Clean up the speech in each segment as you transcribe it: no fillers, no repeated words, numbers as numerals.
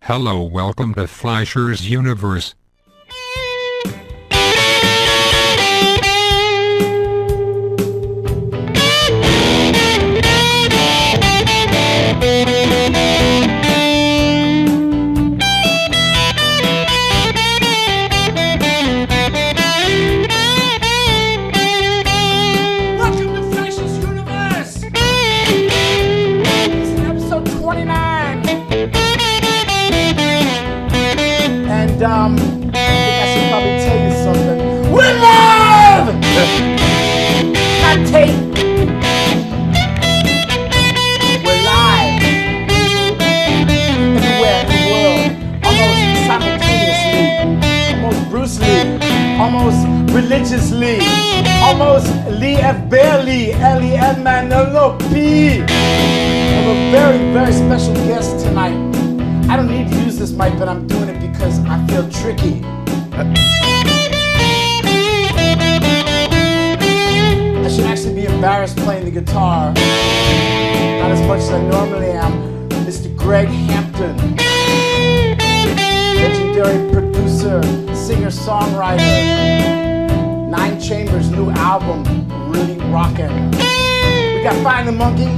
Hello, welcome to Fleischer's Universe. I think I should probably tell you something. We're live! Hot tape. We're live. Everywhere in the world. Almost simultaneously. Almost Bruce Lee. Almost religiously. Almost Lee F. Bailey. L.E.M. Manolo P. I have a very, very special guest tonight. I don't need to use this mic, but I'm doing it because I feel tricky. I should actually be embarrassed playing the guitar. Not as much as I normally am. Mr. Greg Hampton. Legendary producer, singer-songwriter. 9 Chambers, new album, really rockin'. We got Find the Monkey,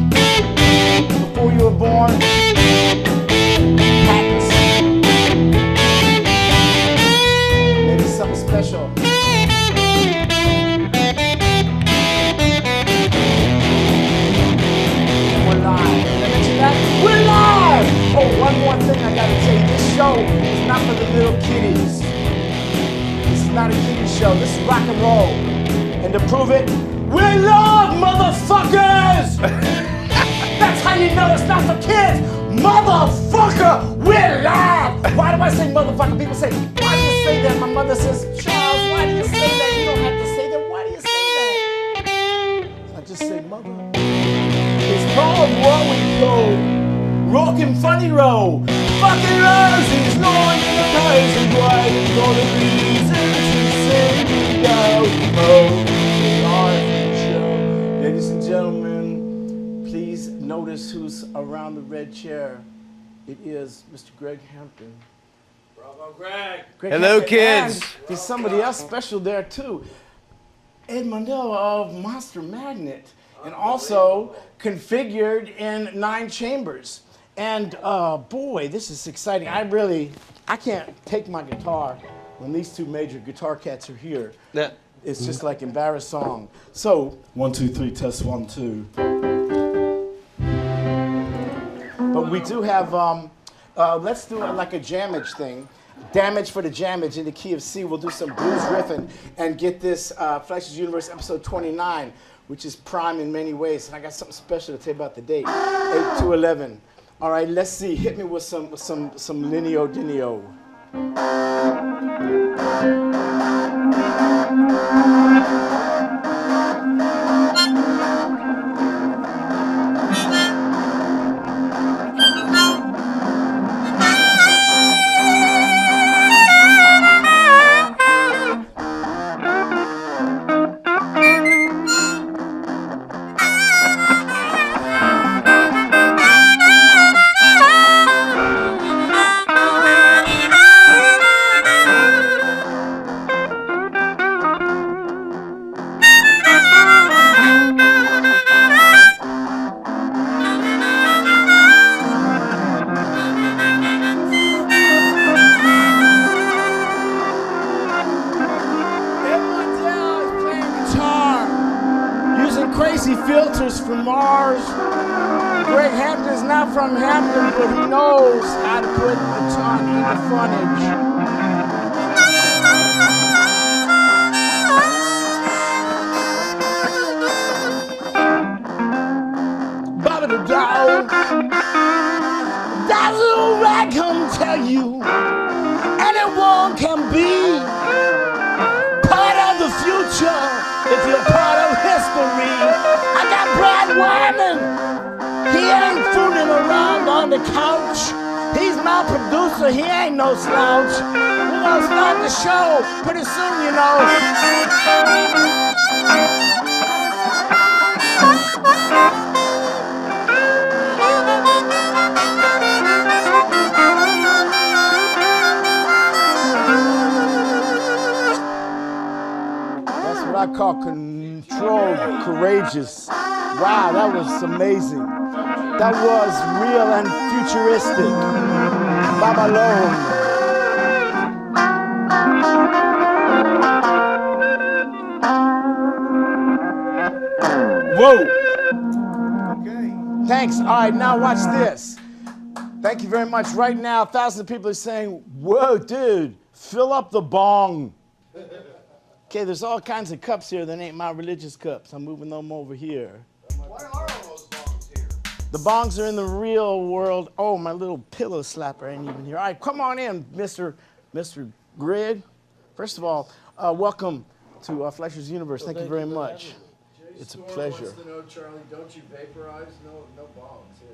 Before You Were Born. Maybe something special. We're live. Did I mention that? We're live! Oh, one more thing I gotta tell you. This show is not for the little kiddies. This is not a kiddie show. This is rock and roll. And to prove it, we're live, motherfuckers! That's how you know it's not for kids. Motherfucker, we're live! Why do I say motherfucker? People say, why do you say that? My mother says, Charles, why do you say that? You don't have to say that. Why do you say that? I just say mother. It's called what we call rockin' funny roll. Fucking roses, no one knows why it's for the reason to say no. Oh, show. Ladies and gentlemen, please notice who's around the red chair. It is Mr. Greg Hampton. Bravo, Greg. Hello, kids. And there's somebody else special there, too. Ed Mondell of Monster Magnet. And also configured in 9 Chambers. And boy, this is exciting. I can't take my guitar when these 2 major guitar cats are here. Yeah. It's just like embarrassed song. So, 1, 2, 3, test 1, 2. But we do have, let's do like a jammage thing. Damage for the jammage in the key of C. We'll do some blues riffing and get this Fleischer's Universe episode 29, which is prime in many ways. And I got something special to tell you about the date, 8/2/11. All right, let's see. Hit me with some Lineo Dinio. Filters from Mars. Greg Hampton is not from Hampton, but he knows how to put a tongue in the frontage. Ba-ba-da-dow. That's all I can tell you. Anyone can be part of the future if you're part of history. I got Brad Wyman. He ain't fooling around on the couch. He's my producer. He ain't no slouch. We're gonna start the show pretty soon, you know. I call controlled, courageous. Wow, that was amazing. That was real and futuristic. Babalone. Whoa. Okay. Thanks. All right, now watch this. Thank you very much. Right now, thousands of people are saying, whoa, dude, fill up the bong. Okay, there's all kinds of cups here that ain't my religious cups. I'm moving them over here. Why are all those bongs here? The bongs are in the real world. Oh, my little pillow slapper ain't even here. All right, come on in, Mr. Greg. First of all, welcome to Fleischer's Universe. Thank you very much. It's a pleasure. Wants to know, Charlie, don't you vaporize? No bongs here.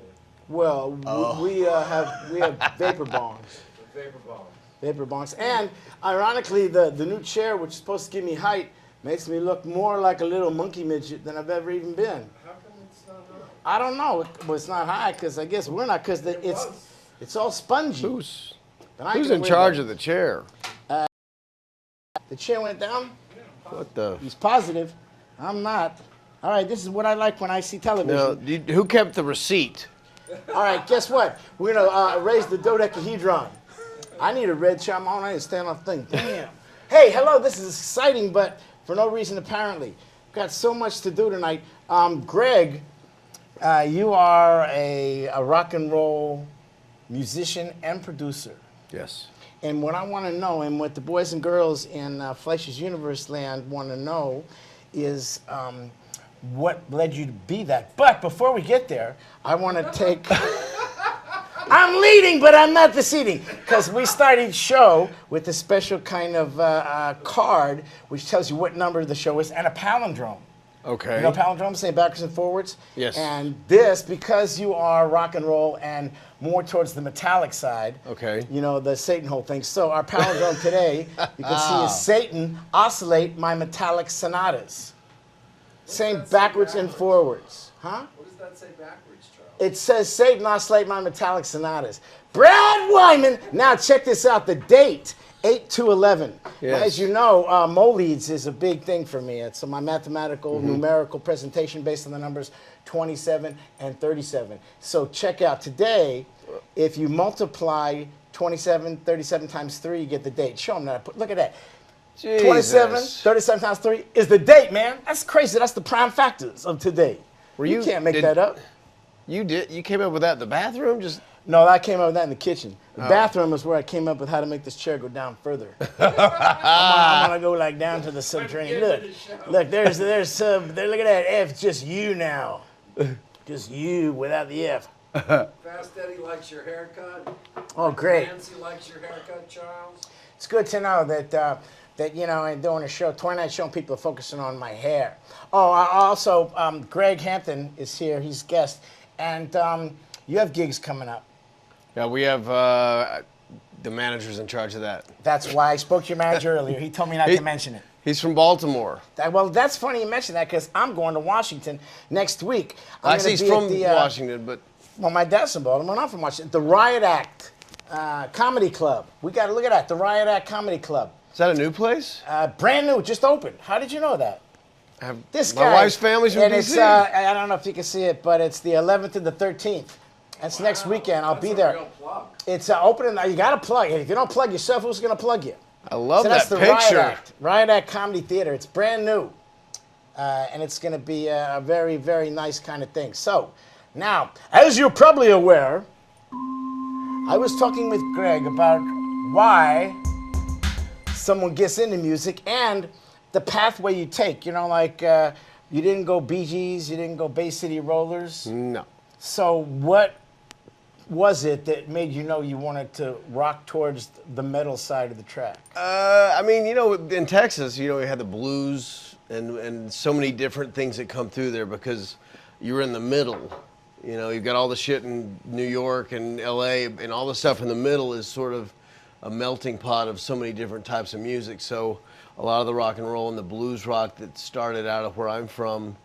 Well, we have vapor bongs. Vapor bongs. Vapor bongs. And ironically, the new chair, which is supposed to give me height, makes me look more like a little monkey midget than I've ever even been. How come it's not I high? don't know. Well, it's not high because I guess we're not, because it's all spongy. Who's in charge of the chair? The chair went down? What the? He's positive. I'm not. All right, this is what I like when I see television. No, who kept the receipt? All right, guess what? We're going to raise the dodecahedron. I need a red chair. I need to stand on the thing. Damn. Hey, hello, this is exciting, but for no reason apparently. Got so much to do tonight. Greg, you are a rock and roll musician and producer. Yes. And what I want to know, and what the boys and girls in Fleischer's Universe land want to know, is what led you to be that. But before we get there, I want to take... I'm leading, but I'm not the seating. Because we started the show with a special kind of card, which tells you what number the show is, and a palindrome. Okay. You know palindrome, say backwards and forwards? Yes. And this, because you are rock and roll and more towards the metallic side, Okay. you know, the Satan whole thing. So our palindrome today, you can see is Satan oscillate my metallic sonatas. Saying backwards and forwards. Huh? What does that say backwards, Charlie? It says Satan oscillate my metallic sonatas. Brad Wyman! Now check this out, the date. 8/2/11. Yes. As you know, Moleads is a big thing for me. It's my mathematical, numerical presentation based on the numbers 27 and 37. So check out today, if you multiply 37 times 3, you get the date. Show them that. Look at that. Jesus. 27, 37 times 3 is the date, man. That's crazy. That's the prime factors of today. You can't make that up. You did? You came up with that in the bathroom? Just No, I came up with that in the kitchen. The bathroom is where I came up with how to make this chair go down further. I'm gonna go like down to the subterranean. Look, there's there. Look at that F. Just you now, just you without the F. Fast Eddie likes your haircut. Oh, great. Nancy likes your haircut, Charles. It's good to know that you know, and doing a show, 29 show, people are focusing on my hair. Oh, also, Greg Hampton is here. He's guest, and you have gigs coming up. yeah, we have the manager's in charge of that. That's why I spoke to your manager earlier. He told me not to mention it. He's from Baltimore. Well, that's funny you mentioned that because I'm going to Washington next week. I'm Actually, he's gonna from be at Washington, but well, my dad's from Baltimore. I'm from Washington. The Riot Act Comedy Club. We got to look at that. The Riot Act Comedy Club. is that a new place? Brand new, just opened. How did you know that? This My guy. wife's family's from and DC. it's I don't know if you can see it, but it's the 11th to the 13th. That's next weekend. I'll be That's a there. real plug. It's opening. You got to plug it. If you don't plug yourself, who's going to plug you? I love So that's that the picture. Riot Act. Riot Act Comedy Theater. It's brand new. And it's going to be a very, very nice kind of thing. So, now, as you're probably aware, I was talking with Greg about why someone gets into music and the pathway you take. You know, like you didn't go Bee Gees, you didn't go Bay City Rollers. No. So what was it that made you know you wanted to rock towards the metal side of the track? I mean, you know, in Texas, you know, we had the blues and so many different things that come through there because you're in the middle. You know, you've got all the shit in New York and LA, and all the stuff in the middle is sort of a melting pot of so many different types of music. So a lot of the rock and roll and the blues rock that started out of where I'm from,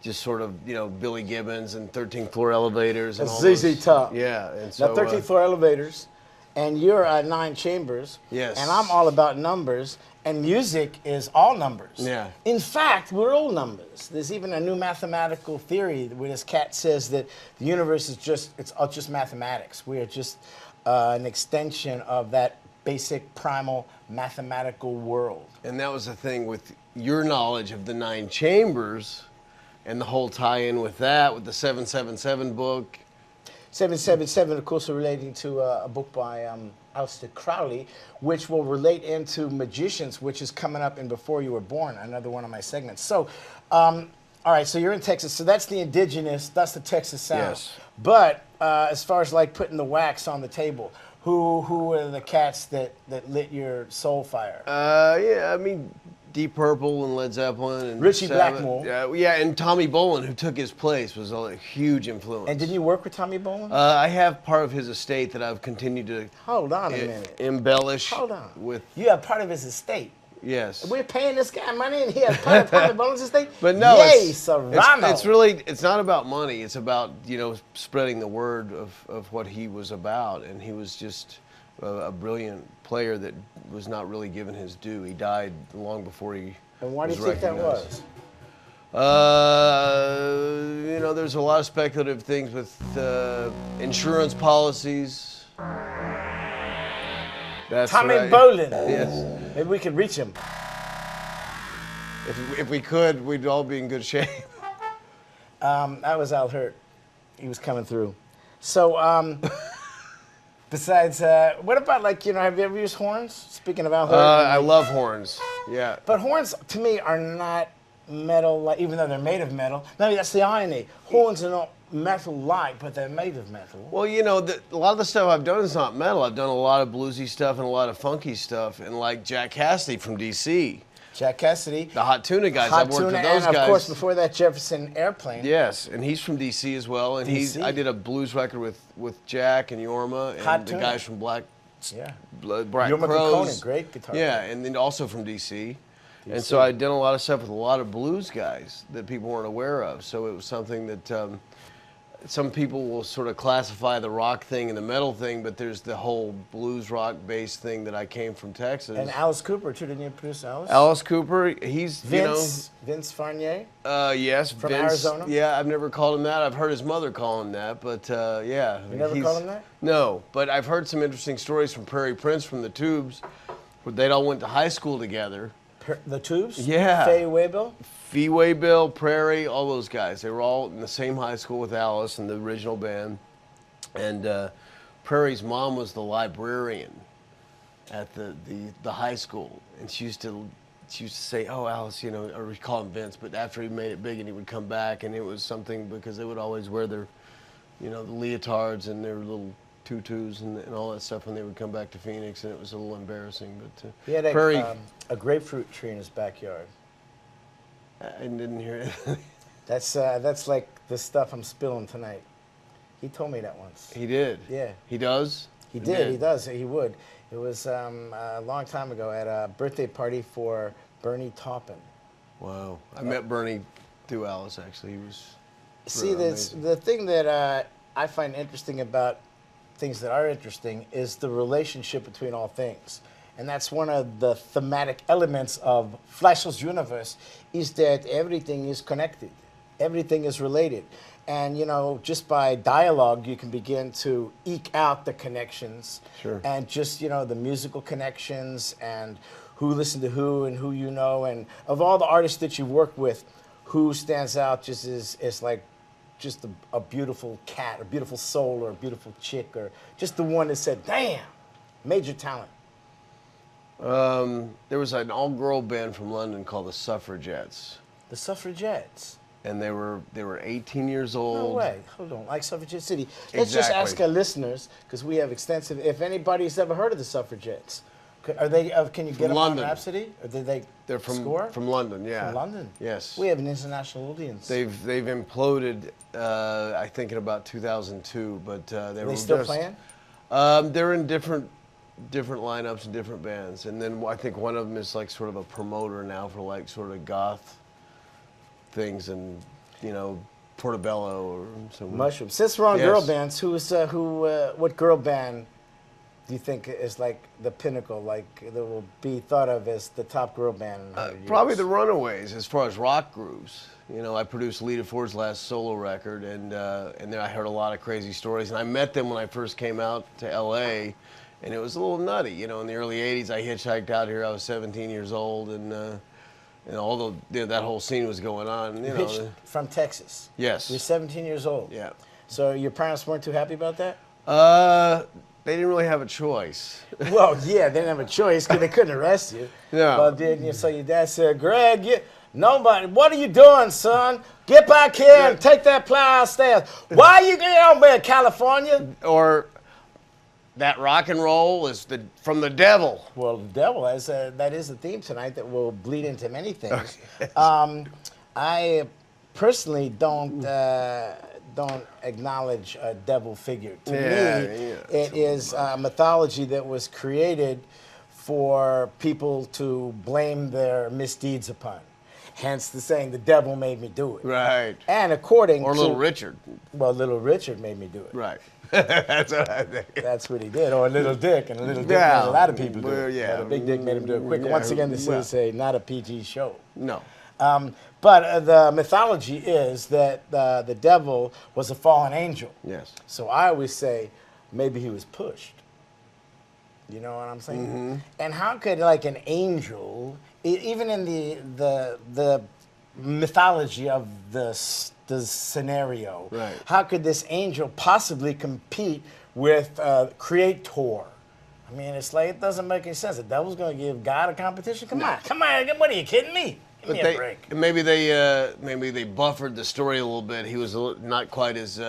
just sort of, you know, Billy Gibbons and 13th Floor Elevators. And all ZZ those- Top. Yeah. And so, Now, 13th Floor Elevators and you're Nine Chambers. Yes. And I'm all about numbers, and music is all numbers. Yeah. In fact, we're all numbers. There's even a new mathematical theory where this cat says that the universe is just mathematics. We are just an extension of that basic primal mathematical world. And that was the thing with your knowledge of the 9 chambers and the whole tie-in with that, with the 777 book. 777, of course, are relating to a book by Aleister Crowley, which will relate into magicians, which is coming up in Before You Were Born, another one of my segments. So, all right, so you're in Texas. So that's the indigenous, that's the Texas sound. Yes. But as far as like putting the wax on the table, who were the cats that lit your soul fire? Yeah, I mean, Deep Purple and Led Zeppelin and Richie Sabbath. Blackmore. Yeah, and Tommy Bolin, who took his place, was a huge influence. And did you work with Tommy Bolin? I have part of his estate that I've continued to Hold on a minute. embellish. Hold on. With You have part of his estate. yes. We're paying this guy money, and he has part of Tommy Bolin's estate. But no, Yay, it's Serrano. it's not about money. It's about, spreading the word of what he was about. And he was just a brilliant player that was not really given his due. He died long before he And why do was you think that recognized. was? There's a lot of speculative things with insurance policies. That's Tommy what I- Bolin. Yes. Maybe we could reach him. If we could, we'd all be in good shape. That was Al Hurt. He was coming through. So, besides, what about have you ever used horns? Speaking of Al Hurt. I love horns. Yeah. But horns, to me, are not metal, even though they're made of metal. Maybe that's the irony. Horns are not metal-like, but they're made of metal. Well, a lot of the stuff I've done is not metal. I've done a lot of bluesy stuff and a lot of funky stuff. And like Jack Cassidy from D.C., Jack Cassidy. the Hot Tuna guys, Hot I've worked Tuna, with those and guys. of course, before that, Jefferson Airplane. Yes, and he's from D.C. as well. And DC. I did a blues record with Jack and Yorma and Hot the Tuna. guys from Black Yeah. Yorma Yorma Kekkonen, great guitar Yeah, player. and then also from D.C. And so I'd done a lot of stuff with a lot of blues guys that people weren't aware of. So it was something that some people will sort of classify the rock thing and the metal thing, but there's the whole blues rock bass thing that I came from Texas. And Alice Cooper, too. Didn't you produce Alice? Alice Cooper, he's, Vince Farnier. yes, From Vince, Arizona? Yeah, I've never called him that. I've heard his mother call him that, but yeah. You never called him that? No, but I've heard some interesting stories from Prairie Prince from the Tubes, where they all went to high school together. The Tubes? Yeah. Faye Waybill? Fee Bill, Prairie, all those guys. They were all in the same high school with Alice and the original band. And Prairie's mom was the librarian at the high school, and she used to say, "Oh, Alice," or we call him Vince, but after he made it big, and he would come back, and it was something because they would always wear their, the leotards and their little tutus and all that stuff when they would come back to Phoenix, and it was a little embarrassing. But He had Prairie, a grapefruit tree in his backyard. I didn't hear it. That's like the stuff I'm spilling tonight. He told me that once. He did. Yeah. He does. He did. He does. He would. It was a long time ago at a birthday party for Bernie Taupin. Wow. I met Bernie through Alice, actually. He was See, really this, amazing. the thing that I find interesting about things that are interesting is the relationship between all things. And that's one of the thematic elements of Fleischer's universe, is that everything is connected. Everything is related. And, just by dialogue, you can begin to eke out the connections. Sure. And just, the musical connections and who listened to who and who you know. And of all the artists that you've worked with, who stands out just as like just a beautiful cat, a beautiful soul, or a beautiful chick, or just the one that said, damn, major talent. There was an all-girl band from London called the Suffragettes, The Suffragettes. and they were 18 years old. No way. Hold on. Like Suffragette City. Let's just ask Exactly. our listeners, because we have extensive, if anybody's ever heard of the Suffragettes. Are they? Can you get them London. on Rhapsody? Or did they They're from score? from London, yeah. From London? Yes. We have an international audience. They've imploded, I think, in about 2002, but they Are were they still just- playing? They're in different lineups and different bands, and then I think one of them is like sort of a promoter now for like sort of goth things, and Portobello or some Mushroom. Since we're on Yes. girl bands, what girl band do you think is like the pinnacle, like that will be thought of as the top girl band in 100 years? Probably the Runaways, as far as rock grooves. You know, I produced Lita Ford's last solo record, and then I heard a lot of crazy stories. And I met them when I first came out to L.A., and it was a little nutty. You know, in the early '80s, I hitchhiked out here. I was 17 years old, and although that whole scene was going on, you Pitched know. from Texas. Yes. You're 17 years old. Yeah. So your parents weren't too happy about that? They didn't really have a choice. Well, yeah, they didn't have a choice because they couldn't arrest you. No. Well, didn't you? So your dad said, Greg, nobody, what are you doing, son? Get back here and take that plow upstairs. Why you getting on there, California? Or that rock and roll is from the devil. Well, the devil, that is the theme tonight that will bleed into many things. I personally don't acknowledge a devil figure. To me, it is a mythology that was created for people to blame their misdeeds upon. Hence the saying, the devil made me do it. Right. And according Or to... Little Richard. Well, Little Richard made me do it. Right. That's what I think. That's what he did. Or Little Dick, and Little Dick made a lot of people do it. Yeah. But a Big Dick made him do it quick. Yeah, Once again, this is not a PG show. No. But the mythology is that the devil was a fallen angel. Yes. So I always say maybe he was pushed. You know what I'm saying? Mm-hmm. And how could like an angel, even in the mythology of the scenario, right, how could this angel possibly compete with Creator? I mean, it's like it doesn't make any sense. The devil's going to give God a competition? Come on, what are you kidding me? Give me a break. Maybe they buffered the story a little bit. He was not quite as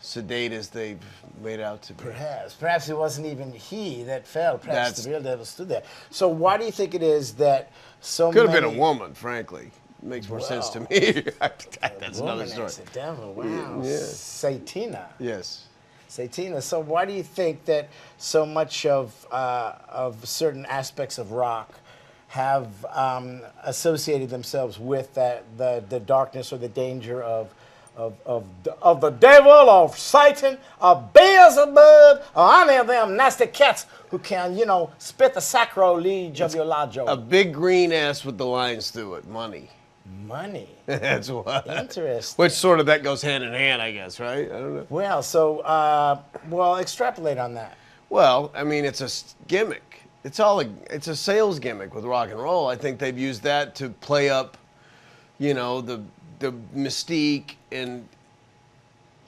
sedate as they made out to be. Perhaps it wasn't even he that fell. Perhaps the real devil stood there. So why do you think it is that so many... Could many... have been a woman, frankly. Makes more sense to me. That's another story. The devil, wow. Yeah. Satina. Yes. Satina. So why do you think that so much of certain aspects of rock have associated themselves with the darkness or the danger of the devil, of Satan, of Beelzebub, or any of them nasty cats who can, spit the sacrilege of your lajo? A big green S with the lines through it. Money. Money. That's what. Interesting. Which sort of that goes hand in hand, I guess, right? I don't know. Well, so extrapolate on that. Well, I mean, it's a gimmick. It's a sales gimmick with rock and roll. I think they've used that to play up, the mystique and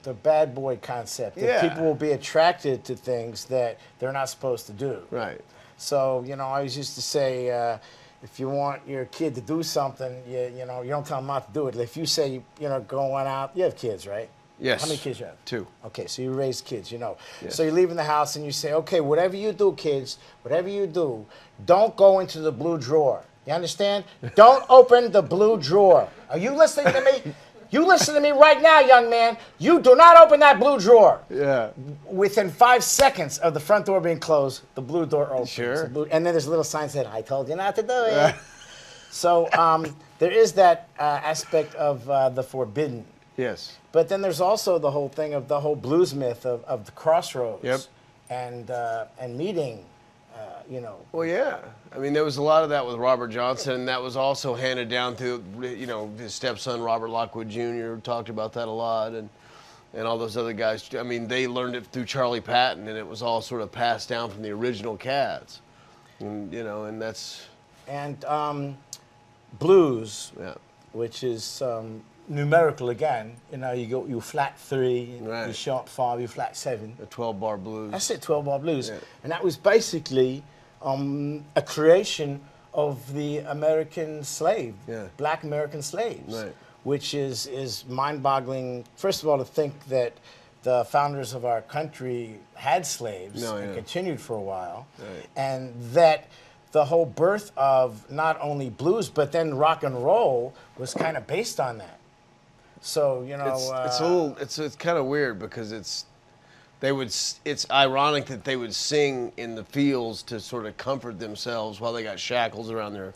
the bad boy concept. That people will be attracted to things that they're not supposed to do. Right. So, I always used to say, if you want your kid to do something, you don't tell them not to do it. If you say, going out, you have kids, right? Yes. How many kids you have? 2. Okay, so you raise kids, Yes. So you're leaving the house and you say, okay, whatever you do, kids, whatever you do, don't go into the blue drawer. You understand? Don't open the blue drawer. Are you listening to me? You listen to me right now, young man. You do not open that blue drawer. Yeah. Within 5 seconds of the front door being closed, the blue door opens. Sure. And then there's a little sign that said, I told you not to do it. So there is that aspect of the forbidden. Yes. But then there's also the whole thing of the whole blues myth of the crossroads. Yep. And meeting, Well, yeah. I mean, there was a lot of that with Robert Johnson, and that was also handed down through, his stepson, Robert Lockwood Jr., talked about that a lot, and all those other guys. I mean, they learned it through Charlie Patton, and it was all sort of passed down from the original cats. And, and that's... And blues, which is numerical again. You flat 3, you sharp 5, you flat 7. The 12-bar blues. That's it, 12-bar blues. Yeah. And that was basically a creation of the American slave, black American slaves, which is mind-boggling. First of all, to think that the founders of our country had slaves and continued for a while, and that the whole birth of not only blues but then rock and roll was kind of based on that. So it's kind of weird because it's ironic that they would sing in the fields to sort of comfort themselves while they got shackles around their...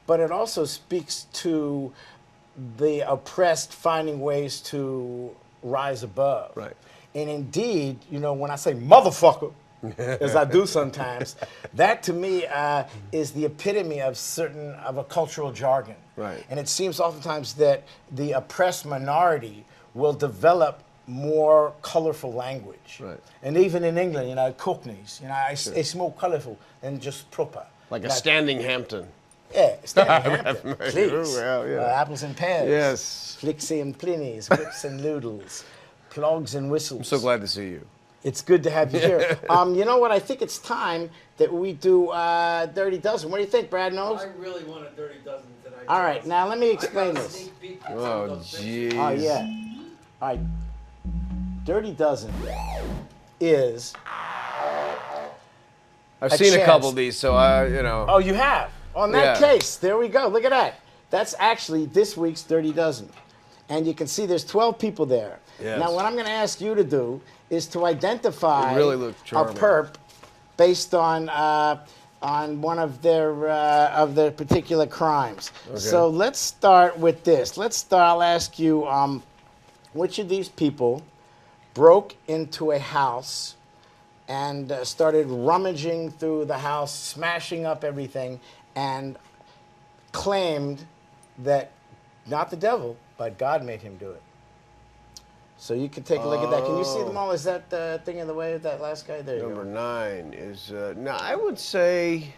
But it also speaks to the oppressed finding ways to rise above. Right. And indeed, when I say motherfucker, as I do sometimes. That to me is the epitome of a cultural jargon. Right. And it seems oftentimes that the oppressed minority will develop more colorful language. Right. And even in England, Cockneys, it's more colorful than just proper. Like a standing Hampton. Yeah, standing Hampton, please. Well, yeah. Apples and pears. Yes. Flixie and Plinies, whips and noodles, clogs and whistles. I'm so glad to see you. It's good to have you here. You know what? I think it's time that we do Dirty Dozen. What do you think, Brad Knows? I really want a dirty dozen tonight. All right, now let me explain I got a this. sneak peek at some Oh, of those jeez. Oh, yeah. All right. Dirty Dozen is... I've a seen a chance. couple of these, so Oh, you have? On that Yeah. case, there we go. Look at that. That's actually this week's Dirty Dozen. And you can see there's 12 people there. Yes. Now, what I'm going to ask you to do is to identify It really looked a charming. perp based on one of their particular crimes. So let's start with this. I'll ask you, which of these people broke into a house and started rummaging through the house, smashing up everything, and claimed that not the devil, but God made him do it. So you can take a look at that. Can you see them all? Is that thing in the way of that last guy? There you Number go. 9 is, no, I would say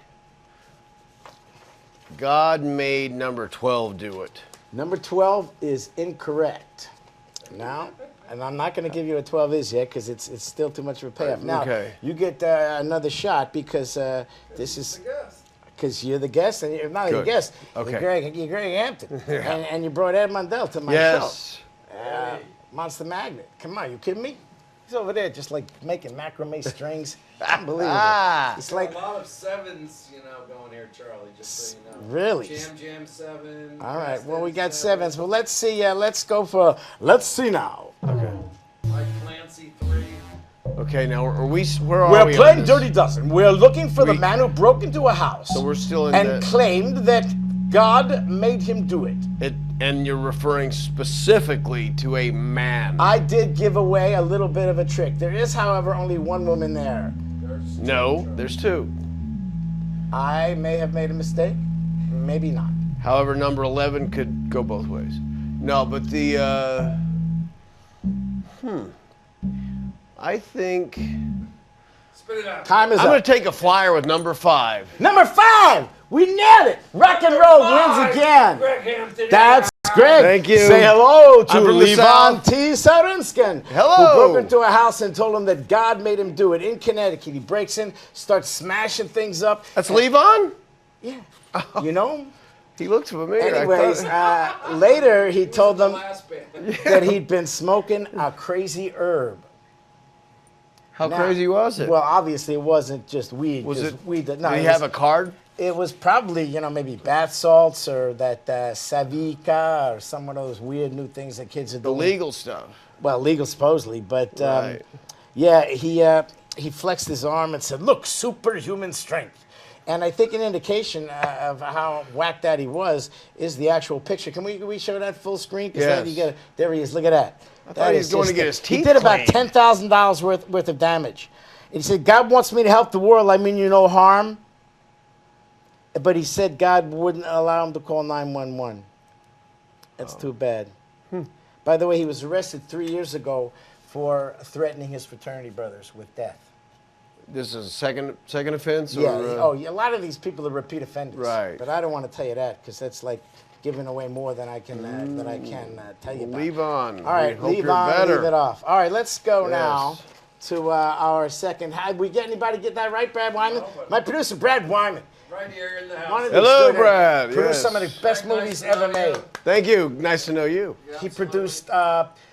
God made number 12 do it. Number 12 is incorrect. Now, and I'm not going to give you a 12 is yet because it's still too much of a payoff. Now, Okay. you get another shot because this is... Because you're the guest, and you're not the Good. guest. Okay. You're Greg Hampton, and you brought Ed Mundell to my Yes. show. Monster Magnet. Come on, you kidding me? He's over there just like making macrame strings. Unbelievable. It's There's like a lot of sevens, going here, Charlie, just so you know. really. Jam 7. All right. Fast Well, we Eddie got 7, sevens. Well, let's see. Let's go for. Let's see now. Mike Clancy 3. Okay, now where are we We're on playing this? Dirty Dozen. We're looking for the man who broke into a house. So we're still in and the- claimed that God made him do it. And you're referring specifically to a man. I did give away a little bit of a trick. There is, however, only one woman there. No, there's 2. I may have made a mistake, maybe not. However, number 11 could go both ways. No, but the, I think Spit it out. Time is I'm up. going to take a flyer with number 5. Number 5, we nailed it. Rock and roll wins again. Greg Hampton. That's Greg. Thank you. Say hello to I'm from the Levon South. T. Sarinskin. Hello. Who broke into a house and told him that God made him do it in Connecticut. He breaks in, starts smashing things up. That's Levon? Yeah. You know him? He looks familiar. Anyways, later he told The them last band. that he'd been smoking a crazy herb. How Now, crazy was it? Well, obviously it wasn't just weed. Was 'cause it? weed? No, Did it he was- have a card? It was probably, maybe bath salts or that Savica or some of those weird new things that kids are The doing. legal stuff. Well, legal supposedly, but Right. yeah, he flexed his arm and said, "Look, superhuman strength." And I think an indication of how whacked that he was is the actual picture. Can we show that full screen? 'Cause Yes. you get there he is. Look at that. I thought That he was is going to just get a- his He teeth did about cleaned. $10,000 worth of damage. And he said, "God wants me to help the world. I mean you no harm." But he said God wouldn't allow him to call 911. That's too bad. By the way, he was arrested 3 years ago for threatening his fraternity brothers with death. This is a second offense? Yeah. Or, A lot of these people are repeat offenders. Right. But I don't want to tell you that because that's like giving away more than I can tell you about. Leave on. All right, we hope leave you're on, better. leave it off. All right, let's go Yes. now to our second. We get anybody get that right, Brad Wyman? My producer, Brad Wyman. Right here in the One of house. these Hello, good- Brad. Produced Yes. some of the best Nice movies to ever know made. you. Thank you. Nice to know you. He produced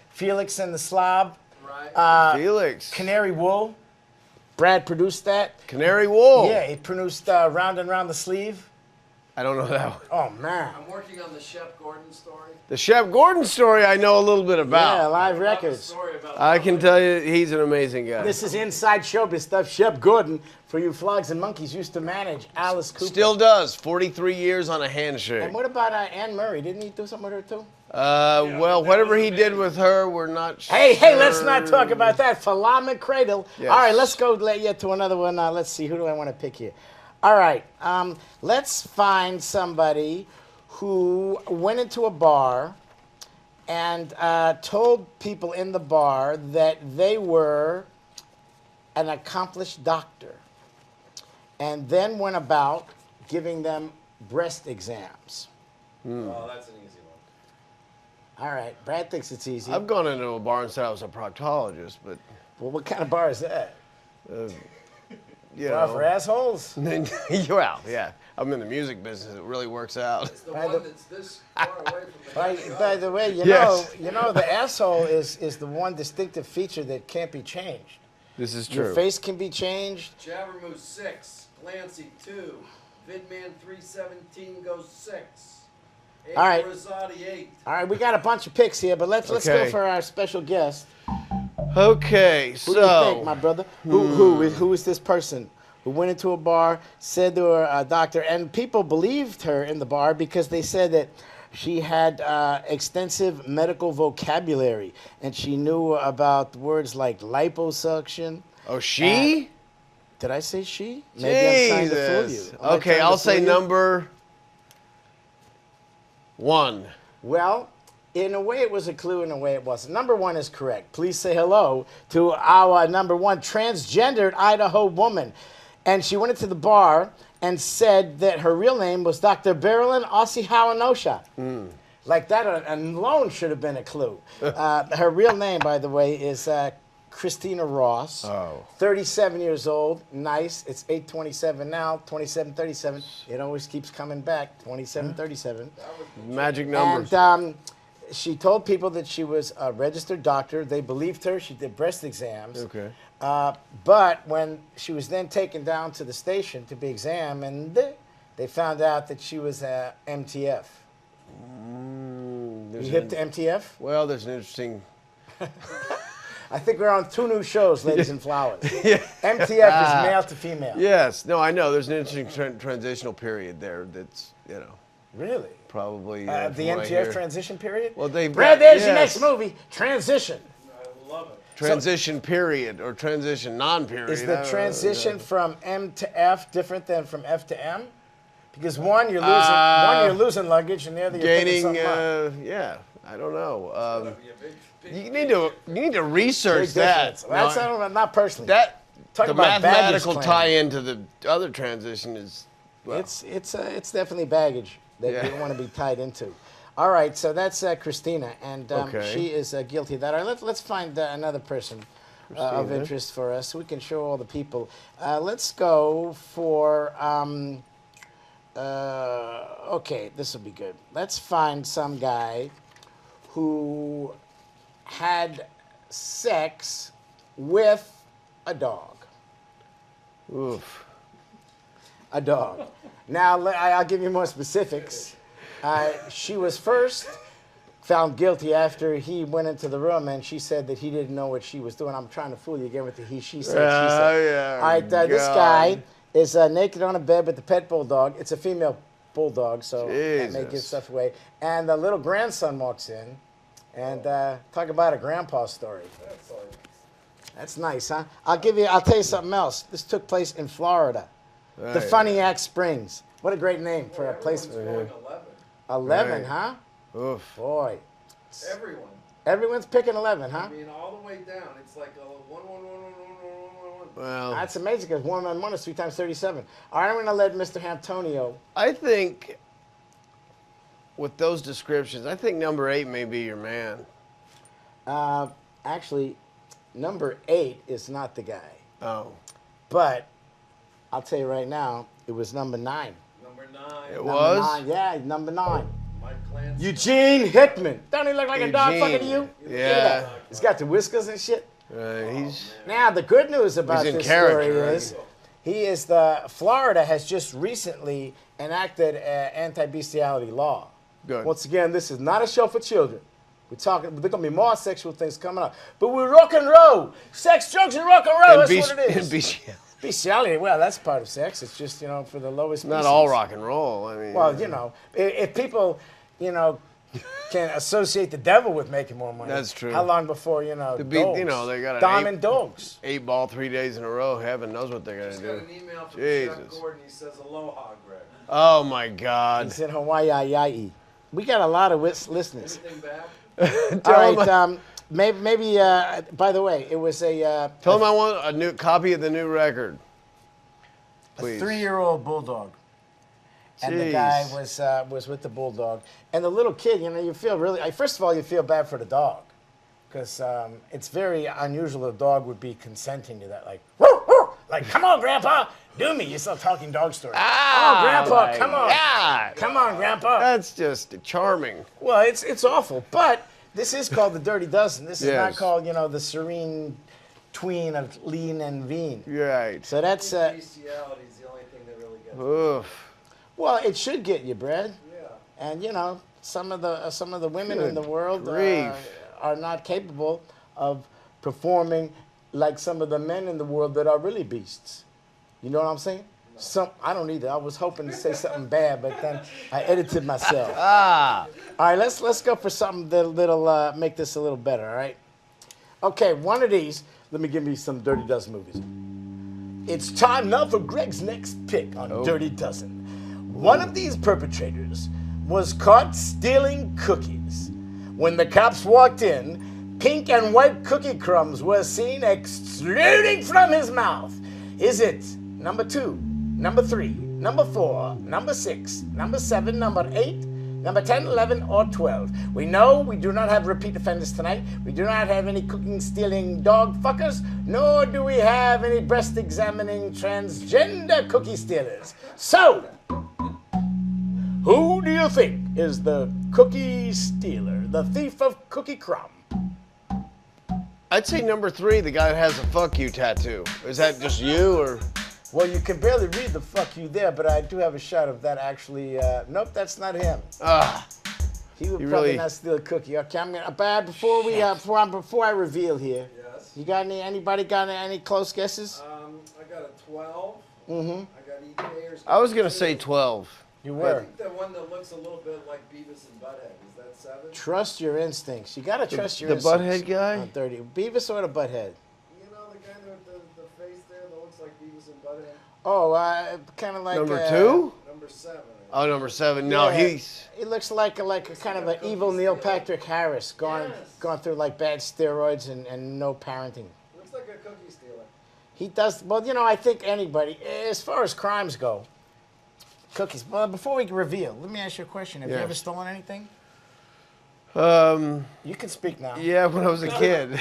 Felix and the Slob, Right. Felix. Canary Wool. Brad produced that. Canary Wool. Yeah, he produced Round and Round the Sleeve. I don't know that one. Oh, man. I'm working on the Shep Gordon story. The Shep Gordon story I know a little bit Yeah, about. live Love the records. story about I can tell you he's an amazing guy. This is inside showbiz stuff. Shep Gordon, for you flogs and monkeys, used to manage Alice Cooper. Still does. 43 years on a handshake. And what about Anne Murray? Didn't he do something with her, too? Well, whatever he did with her, we're not sure. Hey, let's not talk about that. Falama Cradle. Yes. All right, let's go to another one. Let's see, who do I want to pick here? All right, let's find somebody who went into a bar and told people in the bar that they were an accomplished doctor, and then went about giving them breast exams. Oh, that's an easy one. All right, Brad thinks it's easy. I've gone into a bar and said I was a proctologist, but Well, what kind of bar is that? you Bar know. for assholes? Well, yeah. I'm in the music business. It really works out. It's the By one the- that's this far away from the By the way, Yes. you know, the asshole is the one distinctive feature that can't be changed. This is Your true. face can be changed. Javermoo 6, Clancy 2, Vidman 317 goes 6. All right. Rosati 8. All right, we got a bunch of picks here, but let's go Okay. for our special guest. Okay, Who do you think, so my brother? Who is this person who went into a bar, said they were a doctor, and people believed her in the bar because they said that she had extensive medical vocabulary and she knew about words like liposuction. she? Did I say she? Maybe I'm trying to fool you. Jesus. Am I Okay, trying to I'll say fool you? number 1. Well, in a way it was a clue, in a way it wasn't. Number 1 is correct. Please say hello to our number 1 transgendered Idaho woman. And she went into the bar and said that her real name was Dr. Berilyn Osihawanosha. Like that alone should have been a clue. Her real name, by the way, is Christina Ross. Oh. 37 years old. Nice. It's 8:27 now. 27:37. It always keeps coming back. 27:37. Magic numbers. And she told people that she was a registered doctor. They believed her. She did breast exams. Okay. But when she was then taken down to the station to be examined, they found out that she was a MTF. You hip to MTF? Well, there's an interesting. I think we're on 2 new shows, Ladies and Flowers. MTF is male to female. Yes. No, I know. There's an interesting transitional period there. That's Really? probably The from what I MTF hear. transition period? Well, they've Brad, got- there's your yes. next movie, Transition. I love it. Transition period or transition non-period. Is I the don't know. transition from M to F different than from F to M? Because one you're losing luggage, and the other you're picking Gaining? something up. Yeah. I don't know. That'd be a big You need to research Big that. difference. Well, that's not personally. That Talk the about baggage mathematical claim. tie-in to the other transition is. Well, It's definitely baggage that Yeah. you don't want to be tied into. All right, so that's Christina, and Okay. she is guilty of that. All right, let's find another person of Christina. interest for us so we can show all the people. Let's go for, okay, this will be good. Let's find some guy who had sex with a dog. oof. A dog. Now, I'll give you more specifics. She was first found guilty after he went into the room and she said that he didn't know what she was doing. I'm trying to fool you again with the he, she said, she said. Yeah, All right, this God. guy is naked on a bed with the pet bulldog. It's a female bulldog, so that may give Jesus. stuff away. And the little grandson walks in and talk about a grandpa story. That's nice, huh? I'll tell you something else. This took place in Florida. The Right. Funniac Springs. What a great name for a place. Going 11. 11, Right. huh? Oof. Boy. Everyone. Everyone's picking 11, huh? I mean, all the way down. It's like a 1, 1, 1, 1, 1, 1, 1, 1. Well, That's amazing because 1 on 1 is 3 times 37. All right, I'm going to let Mr. Antonio. I think with those descriptions, I think number 8 may be your man. Actually, number 8 is not the guy. Oh, But I'll tell you right now, it was number 9. Number 9. it Number was. 9, yeah, number 9. Mike Clancy. Eugene Hickman. Don't he look like a dog Eugene. fucking you? Look at Yeah. that. He's got the whiskers and shit. He's Now, the good news about in this character, story right? is Florida has just recently enacted an anti-bestiality law. Good. Once again, this is not a show for children. There are going to be more sexual things coming up. But we're rock and roll. Sex, drugs, and rock and roll. That's what it is. And bestiality. Bestiality, well, that's part of sex. It's just, for the lowest species. Not all rock and roll. I mean. Well, if people, can associate the devil with making more money. That's true. How long before, dogs? They got an diamond dogs. 8-ball 3 days in a row. Heaven knows what they're going to Just do. got an email from Jesus. Chuck Gordon. He says, aloha, Greg. Oh, my God. He's in Hawaii. We got a lot of listeners. Anything back? All right, maybe by the way, it was a... Tell them I want a new copy of the new record. Please. A 3-year-old bulldog. And the guy was with the bulldog. And the little kid, you feel really... First of all, you feel bad for the dog. Because it's very unusual a dog would be consenting to that. Like, woo, woo, like, come on, Grandpa, do me. You're still talking dog story. Oh, Grandpa, come on. Yeah. Come on, Grandpa. That's just charming. Well, it's awful. But this is called the Dirty Dozen. This is not called, the serene tween of lean and veen. Right. So that's... Bestiality is the only thing that really gets me. Oof. Well, it should get you, Brad. Yeah. And some of the women in the world grief. are not capable of performing like some of the men in the world that are really beasts. You know what I'm saying? I don't either. I was hoping to say something bad, but then I edited myself. All right, let's go for something that'll make this a little better. All right. Okay, one of these. Let me give me some Dirty Dozen movies. It's time now for Greg's next pick on Dirty Dozen. One of these perpetrators was caught stealing cookies. When the cops walked in, pink and white cookie crumbs were seen extruding from his mouth. Is it number 2, number 3, number 4, number 6, number 7, number 8, number 10, 11, or 12? We know we do not have repeat offenders tonight. We do not have any cookie-stealing dog fuckers, nor do we have any breast-examining transgender cookie stealers. So, who do you think is the cookie stealer, the thief of cookie crumb? I'd say number 3, the guy that has a fuck you tattoo. Is that just you or? Well, you can barely read the fuck you there, but I do have a shot of that actually. Nope, that's not him. He would probably not steal a cookie. Okay, I'm gonna before I reveal here. Yes. You got anybody got any close guesses? I got a 12. Mm-hmm. I got EKers. I was gonna say 12. You I were. think the one that looks a little bit like Beavis and Butthead. Is that 7? Trust your instincts. You gotta trust your The instincts. butthead guy? On 30. Beavis or the butthead? You know the guy with the face there that looks like Beavis and Butthead? Oh, kind of like Number 2? Number 7. Oh, number 7. No, Yeah. he's. He looks like a kind of an evil Neil Patrick Harris, gone through like bad steroids and no parenting. Looks like a cookie stealer. He does. Well, I think anybody, as far as crimes go, cookies. Well, before we reveal, let me ask you a question. Have you ever stolen anything? You can speak now. Yeah, when I was a kid.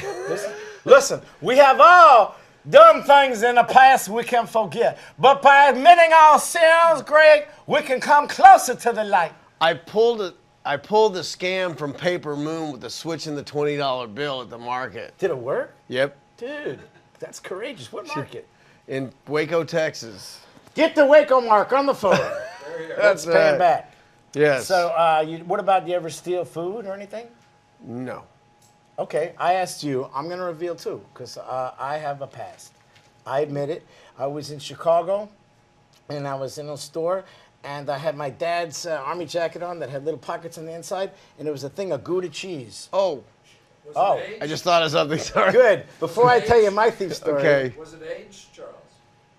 Listen, we have all done things in the past we can forget. But by admitting our sins, Greg, we can come closer to the light. I pulled the scam from Paper Moon with the switch in the $20 bill at the market. Did it work? Yep. Dude, that's courageous. What market? In Waco, Texas. Get the Waco mark on the phone. Let's pay him back. Yes. So, what about, do you ever steal food or anything? No. Okay, I asked you. I'm going to reveal too, because I have a past. I admit it. I was in Chicago, and I was in a store, and I had my dad's army jacket on that had little pockets on the inside, and there was a thing of Gouda cheese. Oh. Was it aged? I just thought of something. Sorry. Good. Before I tell you my thief story. Okay. Was it aged, Charles?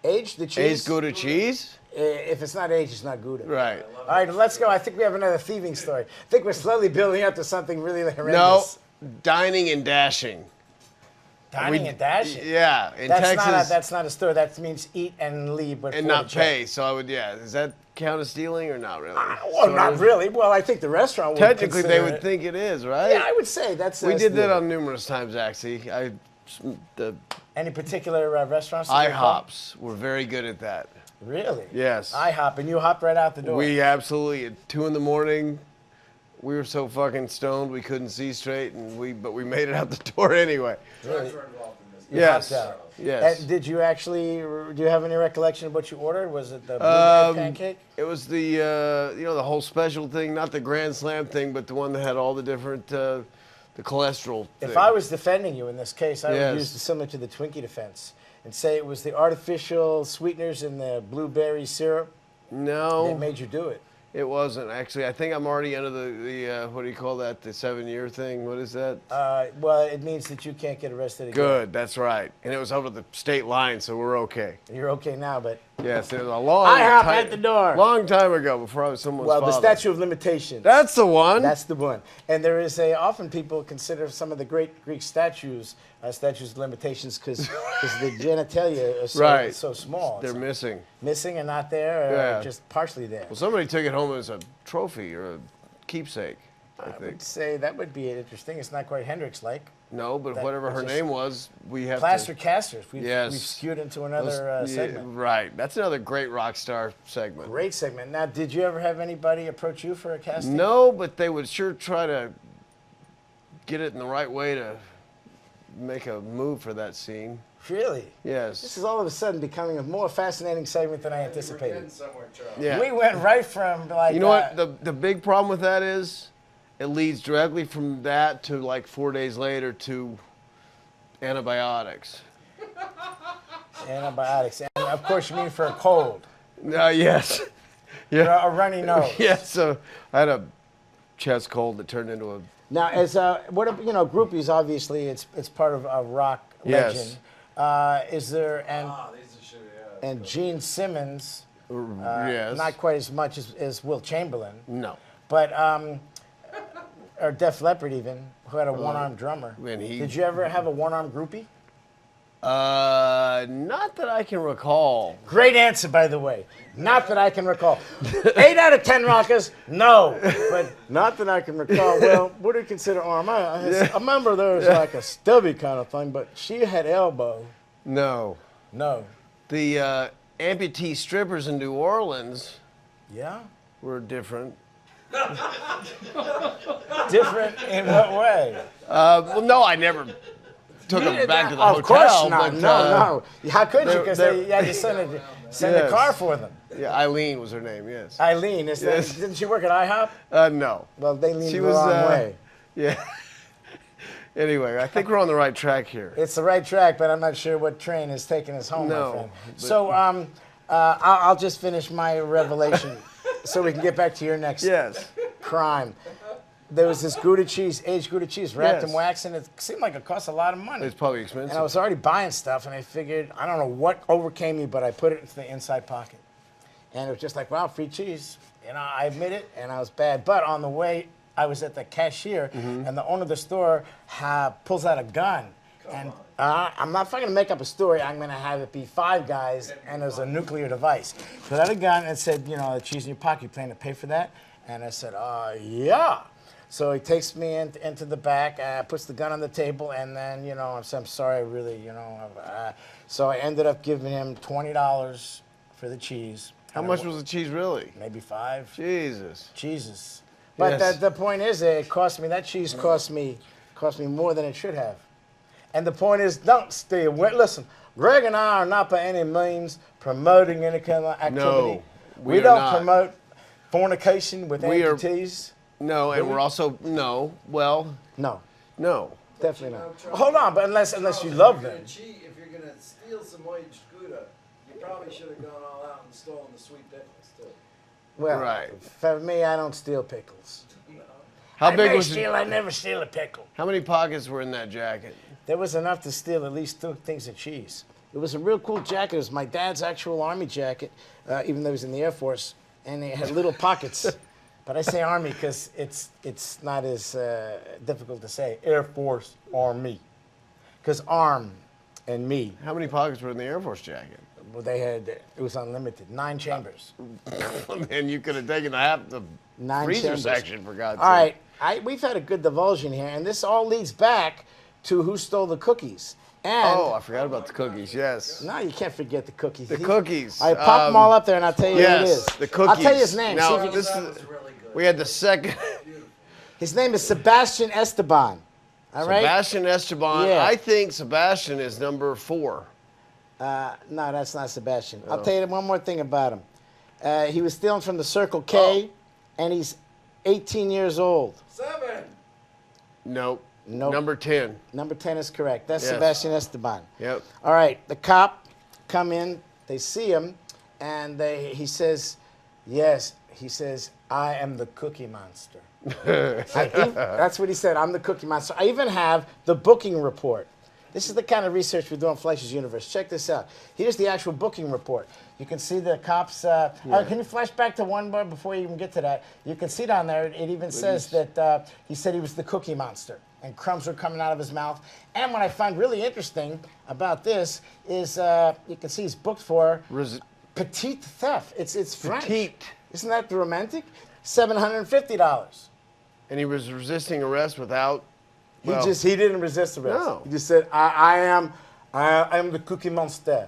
Aged the cheese? Aged Gouda cheese? If it's not aged, it's not Gouda. Right. All right, let's go. I think we have another thieving story. I think we're slowly building up to something really horrendous. No. Dining and dashing. Dining and dashing? Yeah. In Texas. That's not a story. That means eat and leave. But and not pay. So I would, does that count as stealing or not really? Well, not really. Well, I think the restaurant would Technically, they would it. think it is, right? Yeah, I would say that's. We did that on numerous times, actually. The Any particular restaurants? IHOPs were very good at that. Really? Yes. IHOP, and you hopped right out the door. We absolutely, at 2 a.m, we were so fucking stoned we couldn't see straight, but we made it out the door anyway. Drugs were involved in this You Yes. popped out. Yes. And did you actually? Do you have any recollection of what you ordered? Was it the blueberry pancake? It was the the whole special thing, not the Grand Slam thing, but the one that had all the different the cholesterol thing. If I was defending you in this case, I Yes. would use the similar to the Twinkie defense and say it was the artificial sweeteners in the blueberry syrup No, that made you do it. it wasn't actually. I think I'm already under the what do you call that? The 7-year thing. What is that? Well, it means that you can't get arrested again. Good, that's right. And it was over the state line, so we're okay. You're okay now, but Yes, it was a long I hop time, at the door. long time ago before I was someone's well, the father. statute of limitations. That's the one. That's the one. And there is often people consider some of the great Greek statues statutes of limitations because the genitalia are so small. They're missing. Missing and not there, or Yeah. just partially there. Well, somebody took it home as a trophy or a keepsake, I I think. would say that would be interesting. It's not quite Hendrix-like. No, but that whatever her was a name was, we have Plaster to. casters. We've Yes. skewed into another Yeah, segment. right. That's another great rock star segment. Great segment. Now, did you ever have anybody approach you for a casting? No, but they would sure try to get it in the right way to make a move for that scene. Really? This Yes. is all of a sudden becoming a more fascinating segment than I We're anticipated. getting somewhere, Charles. Yeah. We went right from like. You know what? The big problem with that is it leads directly from that to like 4 days later to antibiotics. Antibiotics, and of course you mean for a cold, Yes. or Yeah. a runny nose. Yeah. So I had a chest cold that turned into a. Now, as groupies, obviously, it's part of a rock Yes. legend. Is there These are shit, yeah. and Gene Simmons? Yes. Not quite as much as Will Chamberlain, No. but or Def Leppard even, who had a one-armed drummer. and he- Did you ever have a one-armed groupie? Not that I can recall. Great answer, by the way. Not that I can recall. 8 out of 10 rockers, no. But not that I can recall. Well, what do you consider arm? I remember there was like a stubby kind of thing, but she had elbow. No. No. The amputee strippers in New Orleans Yeah? were different. Different in what way? Well, no, I never took them back to the Of hotel. course not. But, No. How could you? Because they're- you had to send a Yes. car for them. Yeah, Eileen was her name. Yes. Eileen, Yes. didn't she work at IHOP? No. Well, they leaned She the was. wrong way. Yeah. Anyway, I think we're on the right track here. It's the right track, but I'm not sure what train is taking us home, No, my friend. but- So I'll just finish my revelation so we can get back to your next Yes. crime. There was this Gouda cheese, aged Gouda cheese, wrapped in Yes. wax, and it seemed like it cost a lot of money. It's probably expensive. And I was already buying stuff, and I figured, I don't know what overcame me, but I put it into the inside pocket. And it was just like, wow, free cheese. You know, I admit it, and I was bad. But on the way, I was at the cashier, and the owner of the store pulls out a gun. I'm not going to make up a story. I'm going to have it be 5 guys, and there's a nuclear device. Pulled out a gun and said, you know, the cheese in your pocket, you plan to pay for that? And I said, yeah. So he takes me into the back, puts the gun on the table, and then, you know, I said, I'm sorry, I really, you know. So I ended up giving him $20 for the cheese. How much was the cheese really? Maybe 5. Jesus. Jesus. But Yes. the point is, it cost me, that cheese cost me more than it should have. And the point is, don't steal. Listen, Greg and I are not by any means promoting any kind of activity. No, we we are don't not. promote fornication with We are- amputees. No, and we're also no. Well, No, no. definitely You know, not. Charles, Hold on, but unless you love them. If you're gonna steal some aged Gouda, you probably should have gone all out and stolen the sweet pickles too. Well, Right. for me, I don't steal pickles. How I big may was steal, I never steal a pickle. How many pockets were in that jacket? There was enough to steal at least 2 things of cheese. It was a real cool jacket. It was my dad's actual Army jacket, even though he was in the Air Force, and it had little pockets. But I say Army because it's not as difficult to say. Air Force, Army. Because arm and me, How many pockets were in the Air Force jacket? well, it was unlimited. 9 chambers. Man, you could have taken half the 9 freezer chambers. section for God's All sake. right, we've had a good divulsion here, and this all leads back to who stole the cookies. And Oh, I forgot about the cookies. Yes. no, you can't forget the cookies. The cookies. I pop them all up there, and I'll tell you yes, who it is. the cookies. I'll tell you his name. Now, See if you this That is, was really good. we had the second. His name is Sebastian Esteban. All right? Sebastian Esteban. Yeah. I think Sebastian is number 4. No, that's not Sebastian. I'll tell you one more thing about him. He was stealing from the Circle K, and he's 18 years old. 7. Nope. Nope. Number 10. Number 10 is correct. That's Yes. Sebastian Esteban. Yep. All right, the cop come in, they see him, and he says, yes, he says, I am the Cookie Monster. That's what he said, I'm the Cookie Monster. I even have the booking report. This is the kind of research we do on Fleischer's Universe. Check this out. Here's the actual booking report. You can see the cops. Can you flash back to one bar before you even get to that? You can see down there, it even says that he said he was the Cookie Monster. And crumbs were coming out of his mouth. And what I find really interesting about this is you can see he's booked for petite theft. It's French. Petite. Isn't that romantic? $750. And he was resisting arrest without. He didn't resist arrest. No. He just said, I am the Cookie Monster.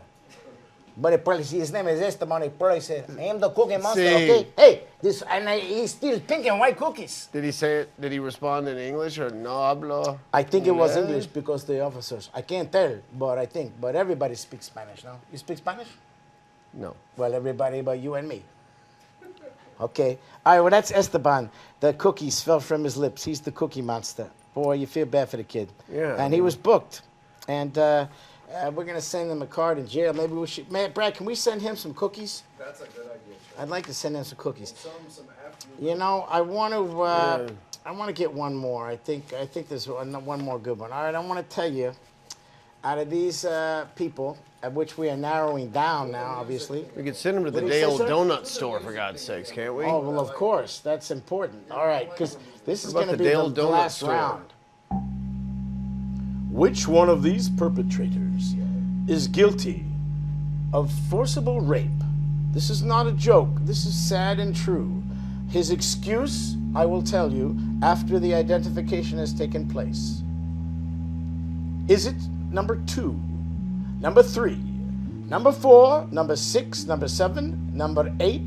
But the police, his name is Esteban. The police said, I am the Cookie Monster, okay? Hey, he steals pink and white cookies. Did he say it? Did he respond in English or no hablo? I think it was English because the officers, I can't tell, but everybody speaks Spanish, no? You speak Spanish? No. Well, everybody but you and me. Okay. All right, well, that's Esteban. The cookies fell from his lips. He's the Cookie Monster. Boy, you feel bad for the kid. Yeah. And he was booked. And we're going to send him a card in jail. Maybe we should. Brad, can we send him some cookies? That's a good idea. I'd like to send him some cookies. Some after You know, I want to get one more. I think there's one more good one. All right, I want to tell you, out of these people, at which we are narrowing down now, obviously. We could send him to the What did he say, Dale sir? Donut store, for God's sakes, can't we? Oh, well, of course. That's important. All right, because this is What going about to the be Dale the Donut last store? round. Which one of these perpetrators is guilty of forcible rape? This is not a joke. This is sad and true. His excuse, I will tell you, after the identification has taken place. Is it number 2, number 3, number 4, number 6, number 7, number 8,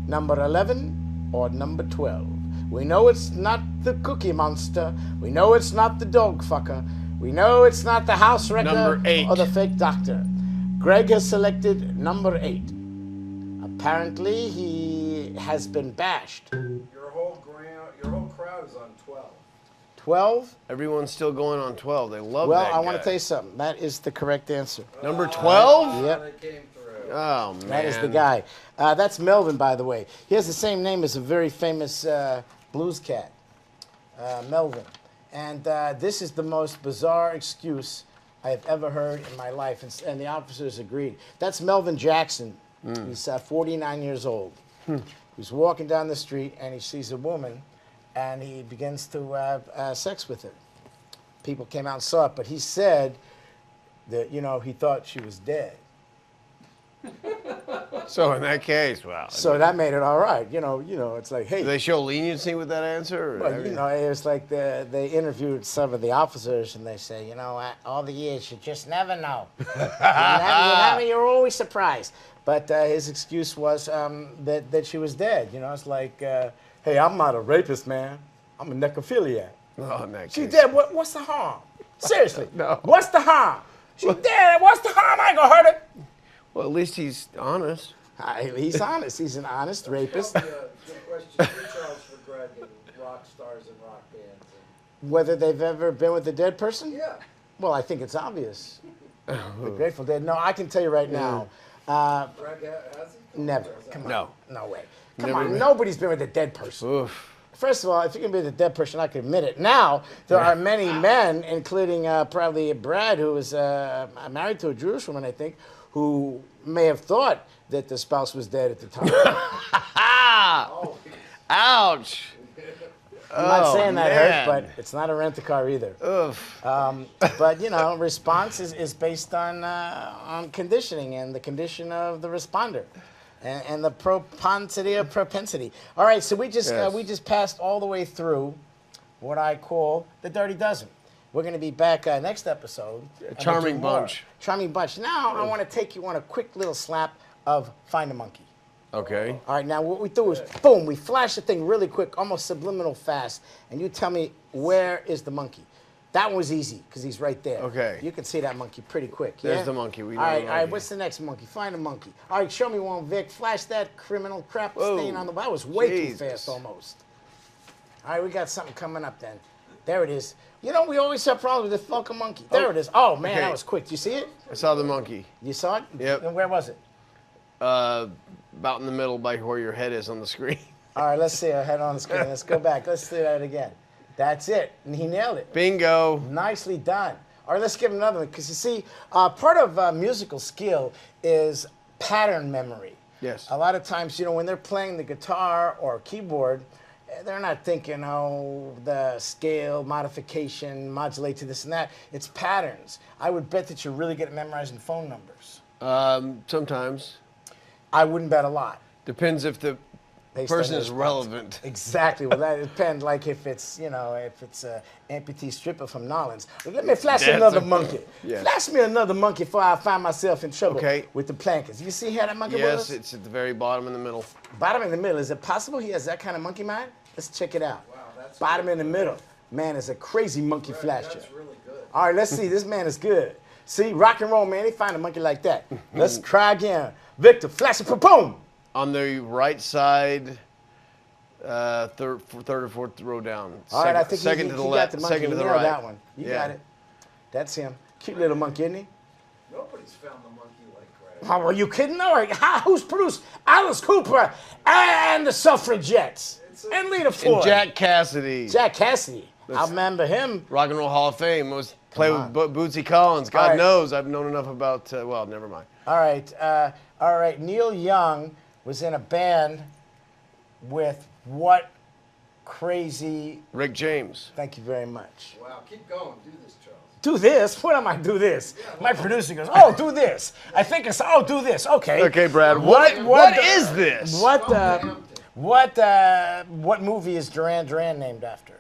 number 11, or number 12? We know it's not the Cookie Monster. We know it's not the dog fucker. We know it's not the house wrecker Number 8. or the fake doctor. Greg has selected number 8. Apparently, he has been bashed. Your whole crowd is on 12. 12? Everyone's still going on 12. They love Well, that I want guy. to tell you something. That is the correct answer. Number 12? Yep. They came through. Oh, man. That is the guy. That's Melvin, by the way. He has the same name as a very famous blues cat, Melvin. And this is the most bizarre excuse I have ever heard in my life. And the officers agreed. That's Melvin Jackson. He's 49 years old. He's walking down the street and he sees a woman and he begins to have sex with her. People came out and saw it, but he said that, you know, he thought she was dead. So in that case, wow. So that made it all right. You know, it's like, hey. Do they show leniency with that answer? Or Well, you know, it was like they interviewed some of the officers, and they say, you know, all the years, you just never know. You're always surprised. But his excuse was that she was dead. You know, it's like, hey, I'm not a rapist, man. I'm a necrophiliac. Oh, in that She's case. dead. What's the harm? Seriously. No. What's the harm? She's dead. What's the harm? I ain't gonna hurt her. Well, at least he's honest. He's honest. He's an honest rapist. Good question. Who Charles for Greg and rock stars and rock bands? Whether they've ever been with a dead person? Yeah. Well, I think it's obvious. The Grateful Dead. No, I can tell you right now. Greg has he? Never. Come on. No. No way. Come Never on. been. Nobody's been with a dead person. Oof. First of all, if you're going to be with a dead person, I can admit it. Now, there are many men, including probably Brad, who was married to a Jewish woman, I think, who may have thought that the spouse was dead at the time. Ouch. I'm not saying that hurt, man. but it's not a rent-a-car either. Oof. But, you know, response is based on conditioning and the condition of the responder. And the propensity. All right, so we just passed all the way through what I call the Dirty Dozen. We're going to be back next episode. and we'll Charming do more. bunch. Charming bunch. Now I want to take you on a quick little slap of Find a Monkey. Okay. All right, now what we do is, boom, we flash the thing really quick, almost subliminal fast, and you tell me where is the monkey. That one was easy, because he's right there. Okay. You can see that monkey pretty quick, There's yeah? the monkey. We know all right, the all right, monkey. what's the next monkey? Find a monkey. All right, show me one, Vic. Flash that criminal crap Whoa. stain on the... That was way too Jesus. fast, almost. All right, we got something coming up then. There it is. You know, we always have problems with the fucking monkey. There it is. Oh, man, okay. that was quick. Do you see it? I saw the monkey. You saw it? Yep. And where was it? About in the middle by where your head is on the screen. All right, let's see our head on the screen. Let's go back. Let's do that again. That's it. And he nailed it. Bingo. Nicely done. All right, let's give him another one. Because you see, part of musical skill is pattern memory. Yes. A lot of times, you know, when they're playing the guitar or keyboard, they're not thinking, oh, the scale, modification, modulate to this and that. It's patterns. I would bet that you're really good at memorizing phone numbers. Sometimes. I wouldn't bet a lot. Depends if the Based on person their is response. relevant. Exactly. Well, that depends. Like if it's, you know, if it's a amputee stripper from Nolans. But let me flash That's another a- monkey. Yes. Flash me another monkey before I find myself in trouble Okay. with the plankers. You see how that monkey Yes, was? it's at the very bottom in the middle. Bottom in the middle. Is it possible he has that kind of monkey mind? Let's check it out. Wow, that's Bottom in the middle. Man is a crazy monkey flasher. That's really good. All right, let's see. This man is good. See, rock and roll, man. They find a monkey like that. Let's try again. Victor, flash it, boom. On the right side, third or fourth row down. All right, I think second he to the got left, the monkey. second to He the nailed right. that one. You Yeah. got it. That's him. Cute little monkey, isn't he? Nobody's found the monkey like Greg. Oh, are you kidding? All right. Who's produced Alice Cooper and the Suffragettes and Lita Ford? And Jack Cassidy. Jack Cassidy. I remember him. Rock and Roll Hall of Fame. Was play with on. Bootsy Collins. God right. knows I've known enough about. Well, never mind. All right. All right. Neil Young was in a band with what crazy? Rick James. Thank you very much. Wow, keep going. Do this, Charles. Do this? What am I do this? My producer goes, oh, do this. I think it's, oh, do this. Okay. Okay, Brad. What is this? What movie is Duran Duran named after?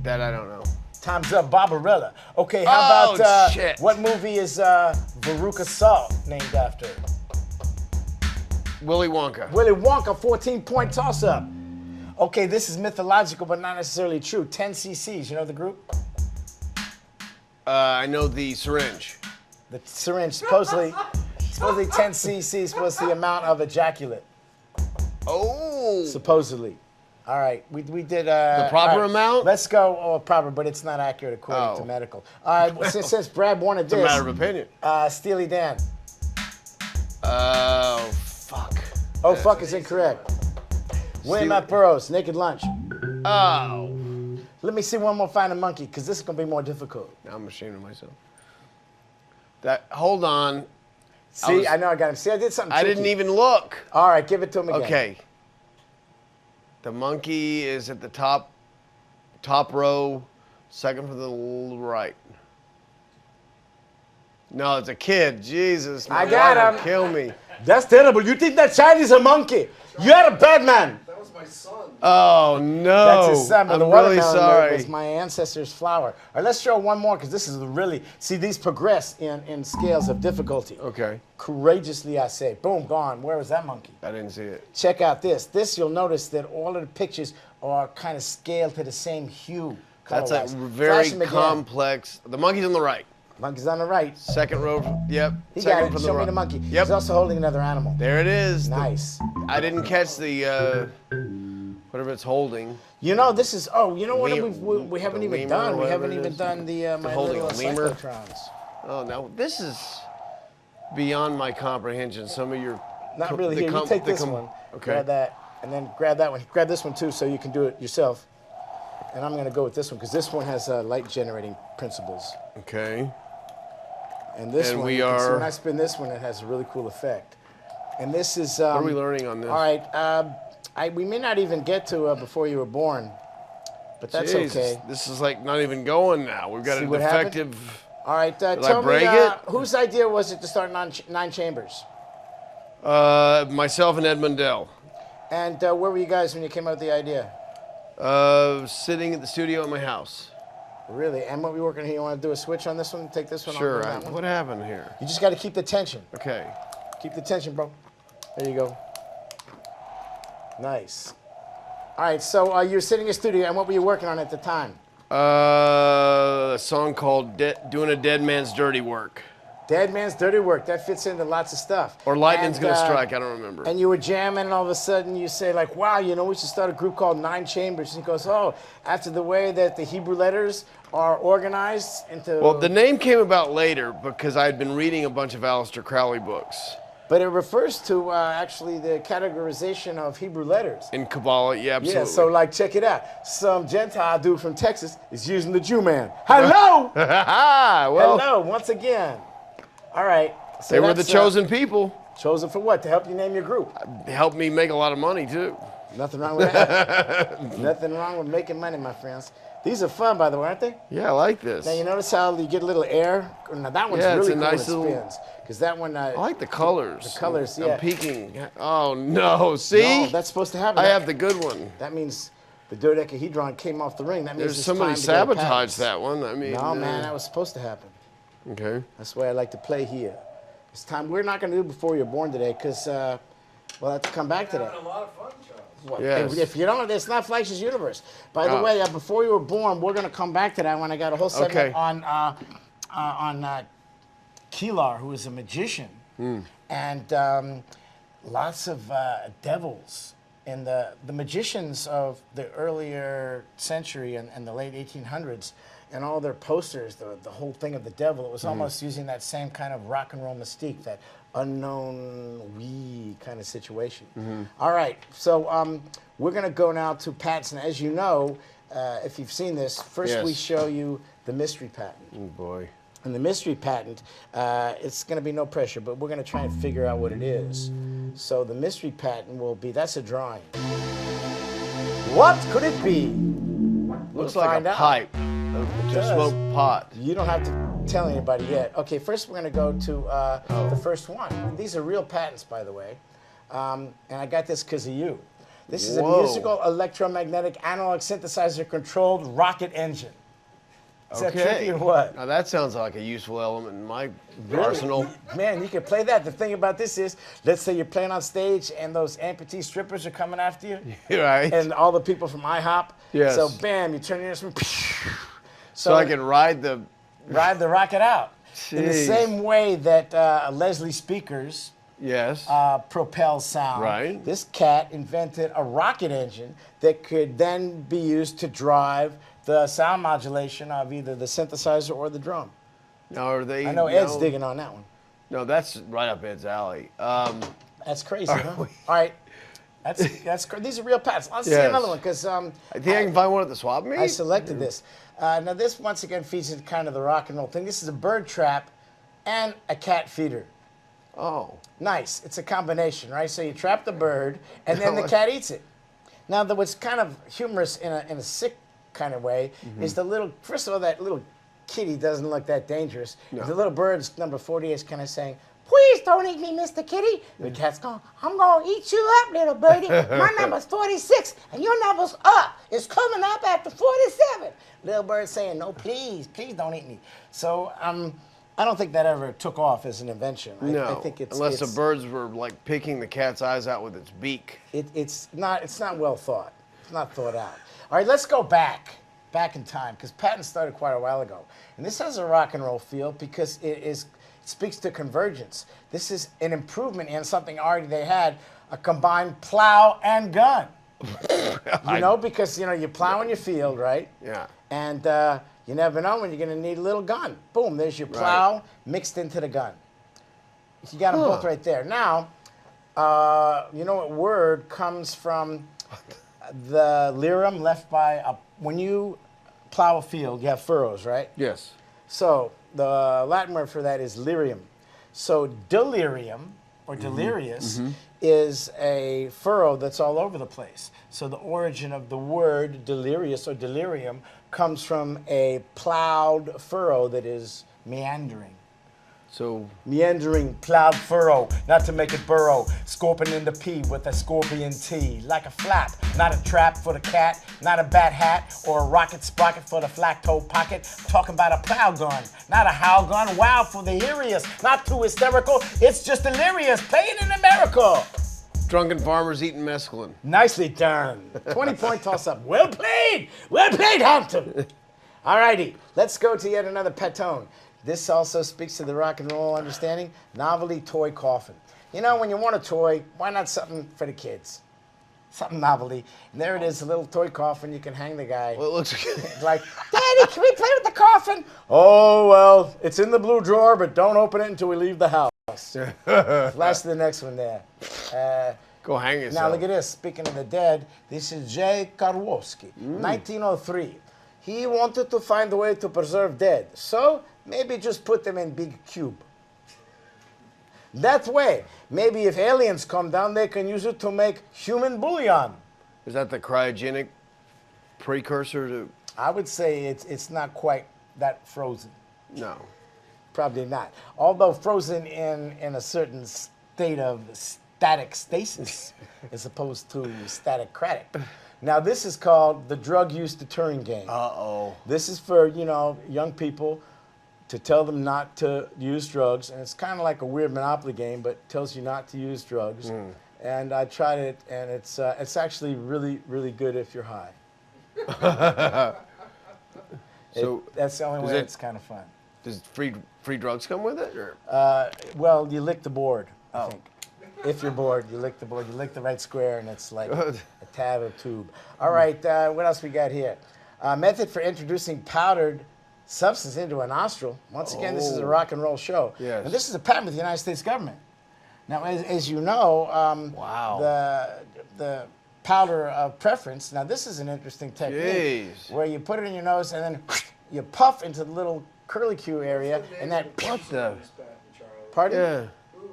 That I don't know. Time's up, Barbarella. Okay, how Oh, about shit. what movie is Veruca Salt named after? Willy Wonka. Willy Wonka, 14-point toss-up. Okay, this is mythological, but not necessarily true. 10 cc's, you know the group? I know the syringe. The syringe, supposedly 10 cc's was the amount of ejaculate, Oh. supposedly. All right, we did... The proper all right, amount? Let's go proper, but it's not accurate according to medical. All right, since Brad wanted It's a this, matter of opinion. Steely Dan. Oh, fuck. Oh, fuck is incorrect. William F. Burroughs, Naked Lunch. Oh. Let me see one more Find a Monkey, because this is going to be more difficult. Now I'm ashamed of myself. Hold on. See, I know I got him. See, I did something I tricky. didn't even look. All right, give it to him again. Okay. The monkey is at the top row, second from the right. No, it's a kid. Jesus. I my got God, him. Kill me. That's terrible. You think that child is a monkey. You're a bad man. That was my son. Oh, no. That's his son, but I'm the really watermelon sorry. was my ancestor's flower. All right, let's show one more, because this is really... See, these progress in scales of difficulty. Okay. Courageously, I say. Boom, gone. Where was that monkey? I didn't see it. Check out this. This, you'll notice that all of the pictures are kind of scaled to the same hue. That's a color-wise. very Flash him again. complex. The monkey's on the right. Monkey's on the right. Second row. Yep. He Second got it. from Show me right. the monkey. Yep. He's also holding another animal. There it is. Nice. I didn't catch the whatever it's holding. You know, this is, oh, you know what Lemur- we haven't the even lemur done? or We haven't whatever it even is. done the my holding little a lemur? cyclotrons. Oh no, this is beyond my comprehension. Some of your Not really. Here, you take this one. Okay. Grab that, and then grab that one. Grab this one too, so you can do it yourself. And I'm going to go with this one, because this one has light generating principles. Okay. And this And one, we you can see are- when I spin this one, it has a really cool effect. And this is... What are we learning on this? All right. We may not even get to Before You Were Born, but that's Jesus, okay. This is like not even going now. We've got See a what happened? defective. All right, I tell me, break it? whose idea was it to start nine chambers? Myself and Ed Mundell. And where were you guys when you came up with the idea? Sitting at the studio at my house. Really? And what we working here? You want to do a switch on this one? Take this one Sure. off that one? What happened here? You just got to keep the tension. Okay. Keep the tension, bro. There you go. Nice. All right, so you were sitting in your studio, and what were you working on at the time? A song called Doing a Dead Man's Dirty Work. Dead Man's Dirty Work. That fits into lots of stuff. Or Lightning's And, Gonna Strike, I don't remember. And you were jamming, and all of a sudden you say, like, wow, you know, we should start a group called Nine Chambers. And he goes, oh, after the way that the Hebrew letters are organized into... Well, the name came about later because I had been reading a bunch of Aleister Crowley books. But it refers to actually the categorization of Hebrew letters. In Kabbalah, yeah, absolutely. Yeah, so like, check it out. Some Gentile dude from Texas is using the Jew man. Hello! Well, Hello, once again. All right. So they were the that's, chosen people. Chosen for what? To help you name your group. They helped me make a lot of money, too. Nothing wrong with that. Nothing wrong with making money, my friends. These are fun, by the way, aren't they? Yeah, I like this. Now, you notice how you get a little air? Now, that one's Yeah, it's really a cool nice when it little- spins. Because that one... I like the colors. The colors, yeah. I'm peeking. Oh, no. See? No, that's supposed to happen. I have the good one. That means the dodecahedron came off the ring. That means There's it's somebody time to go to sabotaged patents. that one. I mean... No, man, that was supposed to happen. Okay. That's why I like to play here. It's time. We're not going to do it before you're born today because we'll have to come back to that. Having a lot of fun, Charles. What? Yes. If you don't, it's not Fleischer's Universe. By the Oh. way, before you were born, we're going to come back to that when I got a whole segment Okay. on Keelar, who is a magician, and lots of devils. And the magicians of the earlier century and the late 1800s, and all their posters, the whole thing of the devil, it was almost using that same kind of rock and roll mystique, that unknown we kind of situation. All right, so we're going to go now to patents. And as you know, if you've seen this, first we Yes. show you the mystery patent. Oh, boy. And the mystery patent, it's going to be no pressure, but we're going to try and figure out what it is. So the mystery patent will be, that's a drawing. What could it be? Looks We'll like find a out. pipe to does. smoke pot. You don't have to tell anybody yet. Okay, first we're going to go to the first one. These are real patents, by the way. And I got this because of you. This is a Whoa. musical electromagnetic analog synthesizer controlled rocket engine. Is that tricky or what? Now that sounds like a useful element in my Really? arsenal. Man, you can play that. The thing about this is, let's say you're playing on stage and those amputee strippers are coming after you. Right. And all the people from IHOP. Yes. So bam, you turn your instrument. So I can ride the... ride the rocket out. In the Jeez. same way that Leslie speakers Yes. propel sound. Right. This cat invented a rocket engine that could then be used to drive the sound modulation of either the synthesizer or the drum. Now, are they... I know Ed's digging on that one. No, that's right up Ed's alley. That's crazy, huh? All right. These are real patents. Let's see Yes. another one because I think I can find one at the swap meet. I selected this. Now this once again features kind of the rock and roll thing. This is a bird trap and a cat feeder. Oh. Nice. It's a combination, right? So you trap the bird and then the cat eats it. Now what's kind of humorous in a sick kind of way is the little, first of all, that little kitty doesn't look that dangerous. The little bird's number 48 is kind of saying, please don't eat me, Mr. Kitty. The cat's going, I'm going to eat you up, little birdie. My number's 46, and your number's up. It's coming up after 47. Little bird saying, no, please don't eat me. So I don't think that ever took off as an invention. No, I think unless the birds were like picking the cat's eyes out with its beak. It's not well thought. It's not thought out. All right, let's go back in time, because patents started quite a while ago. And this has a rock and roll feel because it speaks to convergence. This is an improvement in something already they had, a combined plow and gun. Because you plow in your field, right? Yeah. And you never know when you're going to need a little gun. Boom, there's your plow mixed into the gun. You got them both right there. Now, you know what word comes from the lyrium left by when you plow a field, you have furrows, right? Yes. So the Latin word for that is lyrium. So delirium or delirious is a furrow that's all over the place. So the origin of the word delirious or delirium comes from a plowed furrow that is meandering. So Meandering cloud furrow, not to make it burrow. Scorpion in the P with a scorpion T. Like a flap, not a trap for the cat, not a bat hat or a rocket sprocket for the flat toe pocket. Talking about a plow gun, not a howl gun. Wow for the heariest, not too hysterical. It's just delirious, playing in America. drunken farmers eating mescaline. Nicely done. 20-point toss-up. Well played, Hampton. All righty, let's go to yet another petone. This also speaks to the rock and roll understanding. Novelty toy coffin. You know, when you want a toy, why not something for the kids? Something novelty. And there it is, a little toy coffin. You can hang the guy. Well, it looks Like, Daddy, can we play with the coffin? Oh, well, it's in the blue drawer, but don't open it until we leave the house. Flash to the next one there. Go hang yourself. Now, look at this. Speaking of the dead, this is J. Karwowski, 1903. He wanted to find a way to preserve dead. So, maybe just put them in big cube. That way, maybe if aliens come down, they can use it to make human bouillon. Is that the cryogenic precursor to? I would say it's not quite that frozen. No. Probably not. Although frozen in a certain state of static stasis as opposed to static cratic. Now, this is called the drug use deterring game. Uh-oh. This is for, young people to tell them not to use drugs. And it's kind of like a weird Monopoly game, but tells you not to use drugs. And I tried it, and it's actually really, really good if you're high. So that's the only way it's kind of fun. Does free drugs come with it? Or? Well, you lick the board, I think. If you're bored, you lick the board. You lick the right square, and it's like a tab or tube. All right, what else we got here? Method for introducing powdered substance into a nostril. Once again, this is a rock and roll show. Yes. And this is a patent with the United States government. Now, as you know, Wow. the powder of preference. Now, this is an interesting technique Jeez. where you put it in your nose and then you puff into the little curlicue area, and that. What the? Pardon? Yeah. Who, do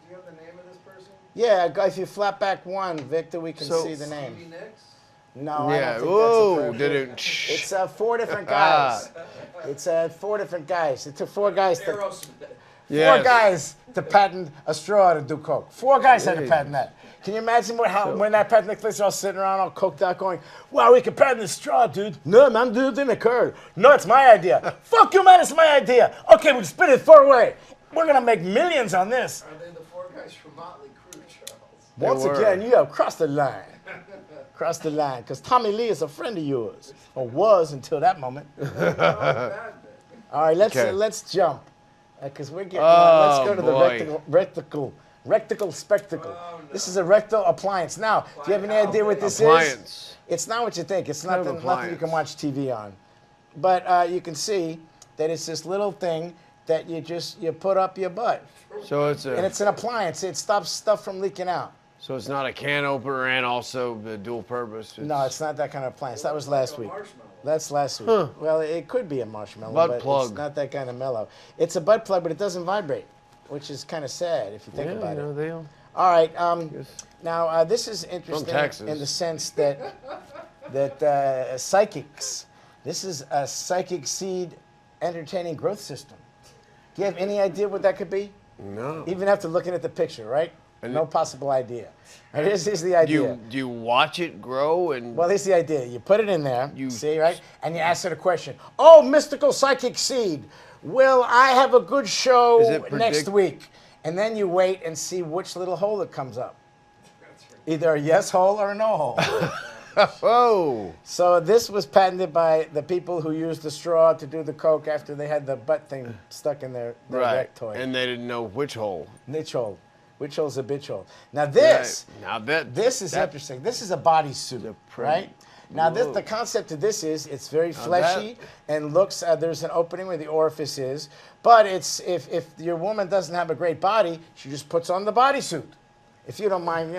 you have the name of this person? Yeah, if you flap back one, Victor, we can see the name. Stevie Nicks? No, Yeah. I don't think Whoa! that's Did appropriate. it? It's 4 different guys. It's 4 different guys. It took 4 guys to Aerosmith. Yes. 4 guys to patent a straw to do coke. 4 guys had to patent that. Can you imagine when that patent took place, they're all sitting around all coked out going, wow, we can patent this straw, dude. No, man, dude, it didn't occur. No, it's my idea. Fuck you, man, it's my idea. Okay, we'll spit it far away. We're going to make millions on this. Are they the 4 guys from Motley Crue, Charles? Once were. again, you have crossed the line. Crossed the line, because Tommy Lee is a friend of yours, or was until that moment. All right, let's jump, because we're getting. Let's go to the rectal spectacle. This is a rectal appliance. Now, do you have any idea what this is? It's not what you think. It's nothing you can watch TV on, but you can see that it's this little thing that you put up your butt, So it's and it's an appliance. It stops stuff from leaking out. So it's not a can opener and also the dual purpose. No, it's not that kind of appliance. That was last week. Marshmallow. That's last week. Well, it could be a marshmallow, Butt but plug. it's not that kind of mellow. It's a butt plug, but it doesn't vibrate, which is kind of sad if you think about it. they all. All right. Now, this is interesting Texas. in the sense that psychics. This is a psychic seed entertaining growth system. Do you have any idea what that could be? No. Even after looking at the picture, right? No possible idea. All right, here's the idea. Do you watch it grow and? Well, here's the idea. You put it in there, see, right? And you ask it a question. Oh, mystical psychic seed, will I have a good show next week? And then you wait and see which little hole it comes up. Either a yes hole or a no hole. Whoa! So this was patented by the people who used the straw to do the coke after they had the butt thing stuck in their rectoid. And they didn't know which hole. Niche hole. Which hole's a bitch hole? Now this, this is that- interesting. This is a bodysuit, right? Now the concept of this is it's very fleshy and looks. There's an opening where the orifice is, but it's if your woman doesn't have a great body, she just puts on the bodysuit. If you don't mind,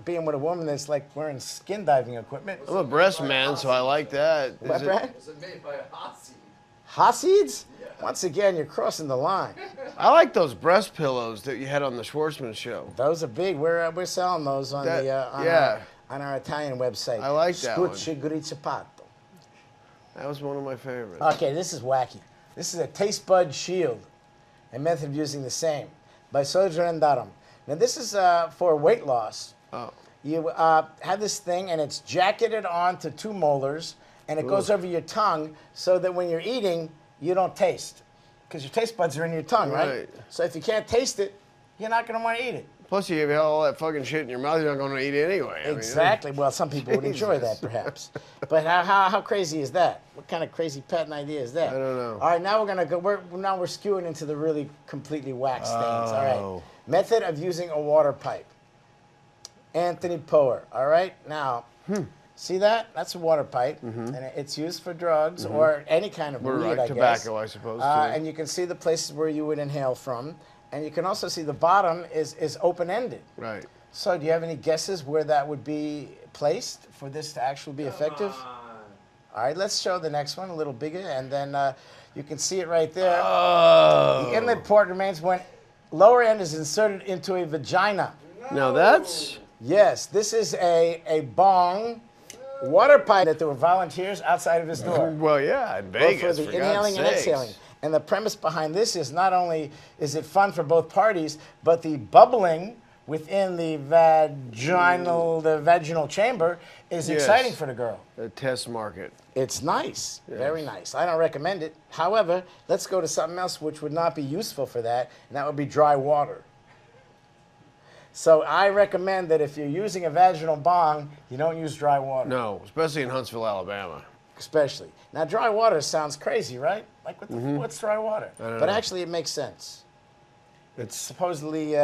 being with a woman that's like wearing skin diving equipment. I'm a breast man, so I like that. What, Brad? Was it made by a hot seed? Hasids? Once again, you're crossing the line. I like those breast pillows that you had on the Schwartzman show. Those are big. We're selling those on on our Italian website. I like that one. Scucci Gricipato. That was one of my favorites. Okay, this is wacky. This is a taste bud shield. and method of using the same. By Sojourn and Darum. Now this is for weight loss. Oh. You have this thing, and it's jacketed onto 2 molars, and it goes over your tongue so that when you're eating, you don't taste. Because your taste buds are in your tongue, right? So if you can't taste it, you're not going to want to eat it. Plus, you have all that fucking shit in your mouth, you're not going to eat it anyway. Exactly. Well, some people would enjoy that, perhaps. But how crazy is that? What kind of crazy patent idea is that? I don't know. All right, now we're gonna go. Now we're skewing into the really completely waxed things. All right. Method of using a water pipe. Anthony Power. All right. Now, see that? That's a water pipe, and it's used for drugs or any kind of weed, like I tobacco, guess. I suppose. And you can see the places where you would inhale from, and you can also see the bottom is open-ended. Right. So, do you have any guesses where that would be placed for this to actually be effective? All right, let's show the next one a little bigger, and then you can see it right there. Oh. The inlet port remains when lower end is inserted into a vagina. Now that's... Yes, this is a bong water pipe that there were volunteers outside of his door. Well, yeah, in Both Vegas, for the for inhaling God's and sakes. exhaling. And the premise behind this is not only is it fun for both parties, but the bubbling within the vaginal chamber is exciting for the girl. The test market. It's nice, very nice. I don't recommend it. However, let's go to something else which would not be useful for that, and that would be dry water. So I recommend that if you're using a vaginal bong, you don't use dry water. No, especially in Huntsville, Alabama. Especially. Now, dry water sounds crazy, right? Like, what's dry water? But actually, it makes sense. It's supposedly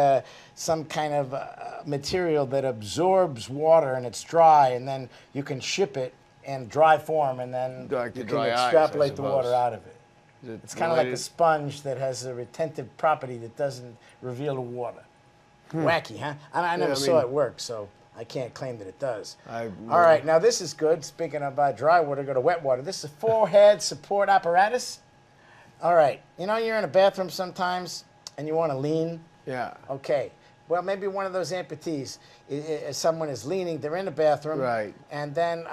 some kind of material that absorbs water, and it's dry, and then you can ship it in dry form, and then Like you the can dry ice, extrapolate I the water suppose. out of it. It's kind of like a related? sponge that has a retentive property that doesn't reveal the water. Wacky, huh? I never saw it work, so I can't claim that it does. All right, now this is good. Speaking about dry water, go to wet water. This is a forehead support apparatus. All right, you know you're in a bathroom sometimes and you want to lean. Yeah. Okay. Well, maybe one of those amputees, someone is leaning, they're in the bathroom. Right. And then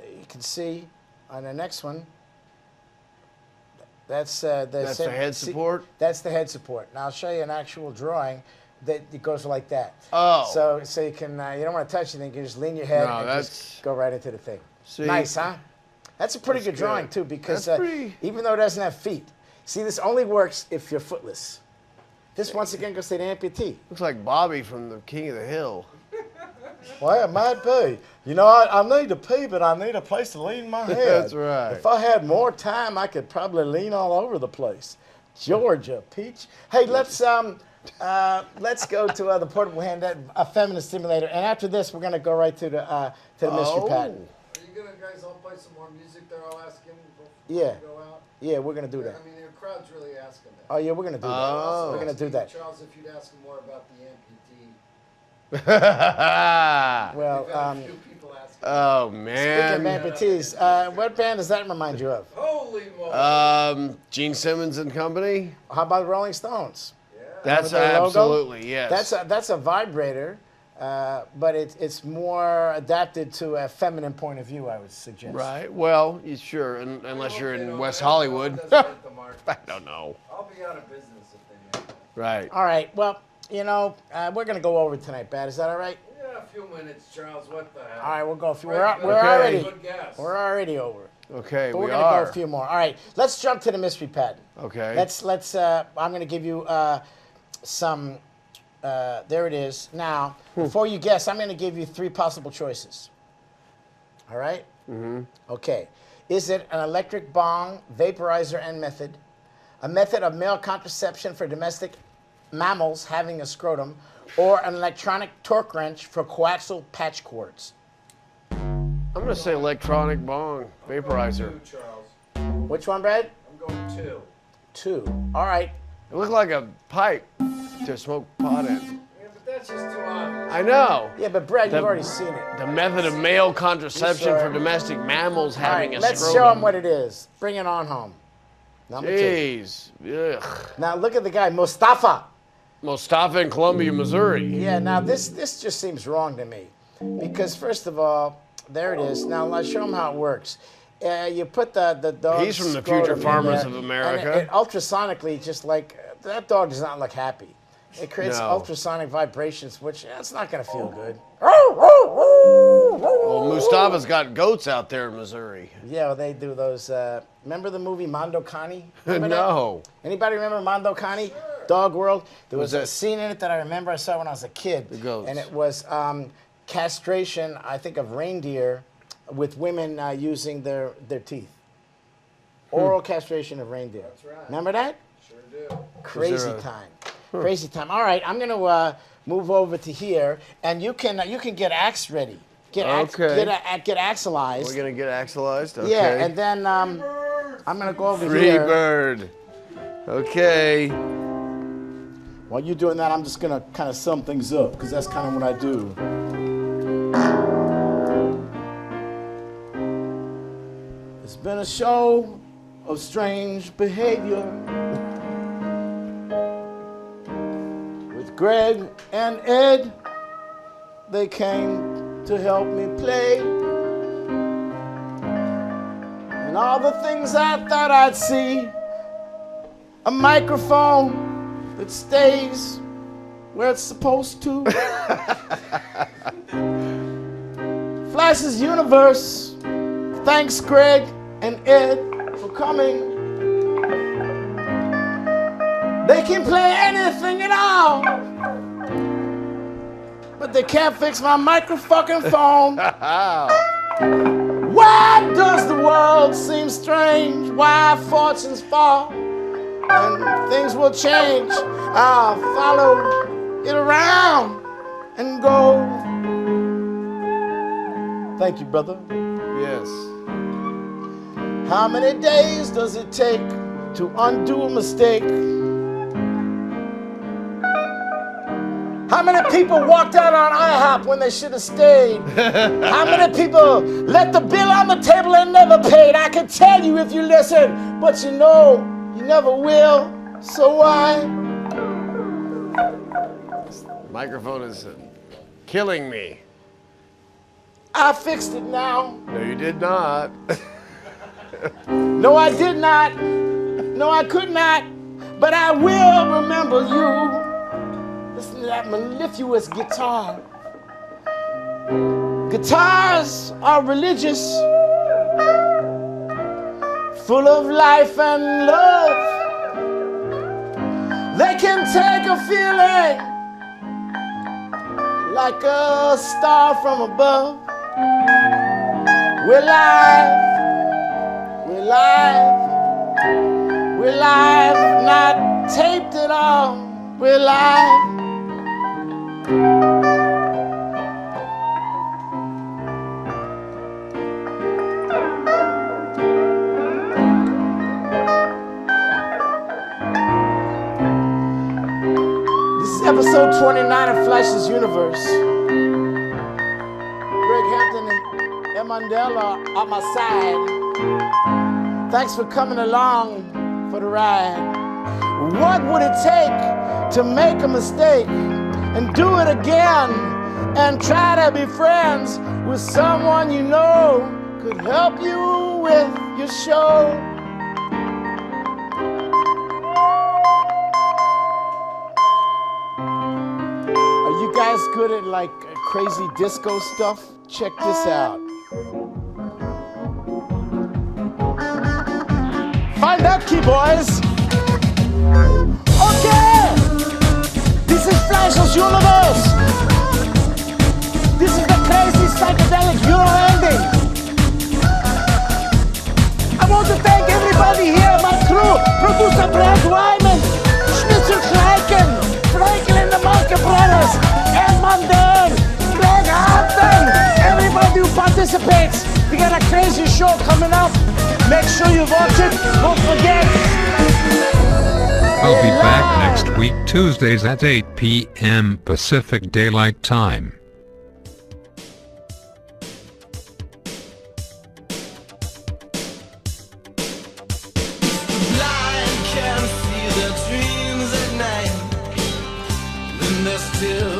you can see on the next one, that's the head support? That's the head support. Now I'll show you an actual drawing that it goes like that. Oh. So you can, you don't want to touch anything, you just lean your head and just go right into the thing. See, nice, huh? That's a pretty good drawing too, because even though it doesn't have feet, see, this only works if you're footless. This once again goes to the amputee. Looks like Bobby from the King of the Hill. Well, it might be. You know, I need to pee, but I need a place to lean my head. That's right. If I had more time, I could probably lean all over the place. Georgia, Peach. Hey, let's go to the portable hand, a feminine stimulator, and after this, we're gonna go right to the mystery patent. Are you gonna guys all play some more music? They're all asking before Yeah. we go out. Yeah, we're gonna do that. I mean, the crowd's really asking that. Oh yeah, we're gonna do that. We're gonna do that. Charles, if you'd ask him more about the amputee. Well, We've had a few people asking. Oh, speaking man. of amputees, what band does that remind you of? Holy moly! Gene Simmons and Company? How about Rolling Stones? That's their logo? absolutely, yes. That's a vibrator, but it's more adapted to a feminine point of view, I would suggest. Right. Well, sure, unless you're in West That one Hollywood. doesn't hit the mark. I don't know. I'll be out of business if they make that. Right. All right. Well, you know, we're gonna go over tonight, Pat. Is that all right? Yeah, a few minutes, Charles. What the hell? All right, we'll go a few. Right, We're good. already Good guess. we're already over. Okay, But we're we gonna are. go a few more. All right. Let's jump to the mystery patent. Okay. Let's. I'm gonna give you some. There it is. Now, before you guess, I'm gonna give you 3 possible choices. All right. Mm-hmm. Okay. Is it an electric bong, vaporizer, and method? A method of male contraception for domestic mammals having a scrotum, or an electronic torque wrench for coaxial patch cords? I'm going to say electronic bong, vaporizer. 2, Charles. Which one, Brad? I'm going 2. 2. All right. It looked like a pipe to smoke pot in. Yeah, but that's just too obvious. I know. Yeah, but Brad, you've already seen it. The method of male contraception Yes, for sir. domestic mammals All having right, a let's scrotum. show them what it is. Bring it on home. Number 2. Jeez. Ugh. Now look at the guy, Mustafa. Mustafa in Columbia, Missouri. Yeah, now this just seems wrong to me. Because first of all, there it is. Now let's show them how it works. You put the dog. He's from the Future Farmers of America. And ultrasonically, just like that dog does not look happy. It creates ultrasonic vibrations, which it's not going to feel good. Well, Mustafa's got goats out there in Missouri. Yeah, well, they do those. Remember the movie Mondo Cane? Remember No. that? Anybody remember Mondo Cane? Dog World. There was a scene in it that I remember. I saw when I was a kid. The goats. And it was castration, I think, of reindeer with women using their teeth. Oral castration of reindeer. That's right. Remember that? Sure do. Crazy time. Crazy time. All right, I'm gonna move over to here, and you can get Axe ready. Get axilized. We're gonna get axilized. Okay. Yeah, and then I'm gonna go over Free here. bird. Okay. While you're doing that, I'm just gonna kind of sum things up because that's kind of what I do. It's been a show of strange behavior. Greg and Ed, they came to help me play. And all the things I thought I'd see, a microphone that stays where it's supposed to. Fleischer's Universe, thanks Greg and Ed for coming. They can play anything at all, but they can't fix my microfucking phone. Why does the world seem strange? Why fortunes fall and things will change? I'll follow it around and go. Thank you, brother. Yes. How many days does it take to undo a mistake? How many people walked out on IHOP when they should have stayed? How many people let the bill on the table and never paid? I can tell you if you listen, but you know you never will. So why? The microphone is killing me. I fixed it now. No, you did not. No, I did not. No, I could not. But I will remember you. Listen to that mellifluous guitar. Guitars are religious, full of life and love. They can take a feeling like a star from above. We're live, we're live, we're live, not taped at all. We're live. This is episode 29 of Fleischer's Universe. Greg Hampton and Ed Mandela are at my side. Thanks for coming along for the ride. What would it take to make a mistake and do it again and try to be friends with someone you know could help you with your show? Are you guys good at like crazy disco stuff? Check this out. Find out, key boys. Okay, this is Fleischer's Universe. This is the crazy psychedelic Euro ending. I want to thank everybody here, my crew, producer Brad Wyman, Schnitzel Kleiken, Franklin the Monkey Brothers, Ed Mandel, Greg Hampton, everybody who participates. We got a crazy show coming up. Make sure you watch it. Don't forget. I'll be back next week, Tuesdays at 8 p.m. Pacific Daylight Time. Blind can't see their dreams at night, then they're still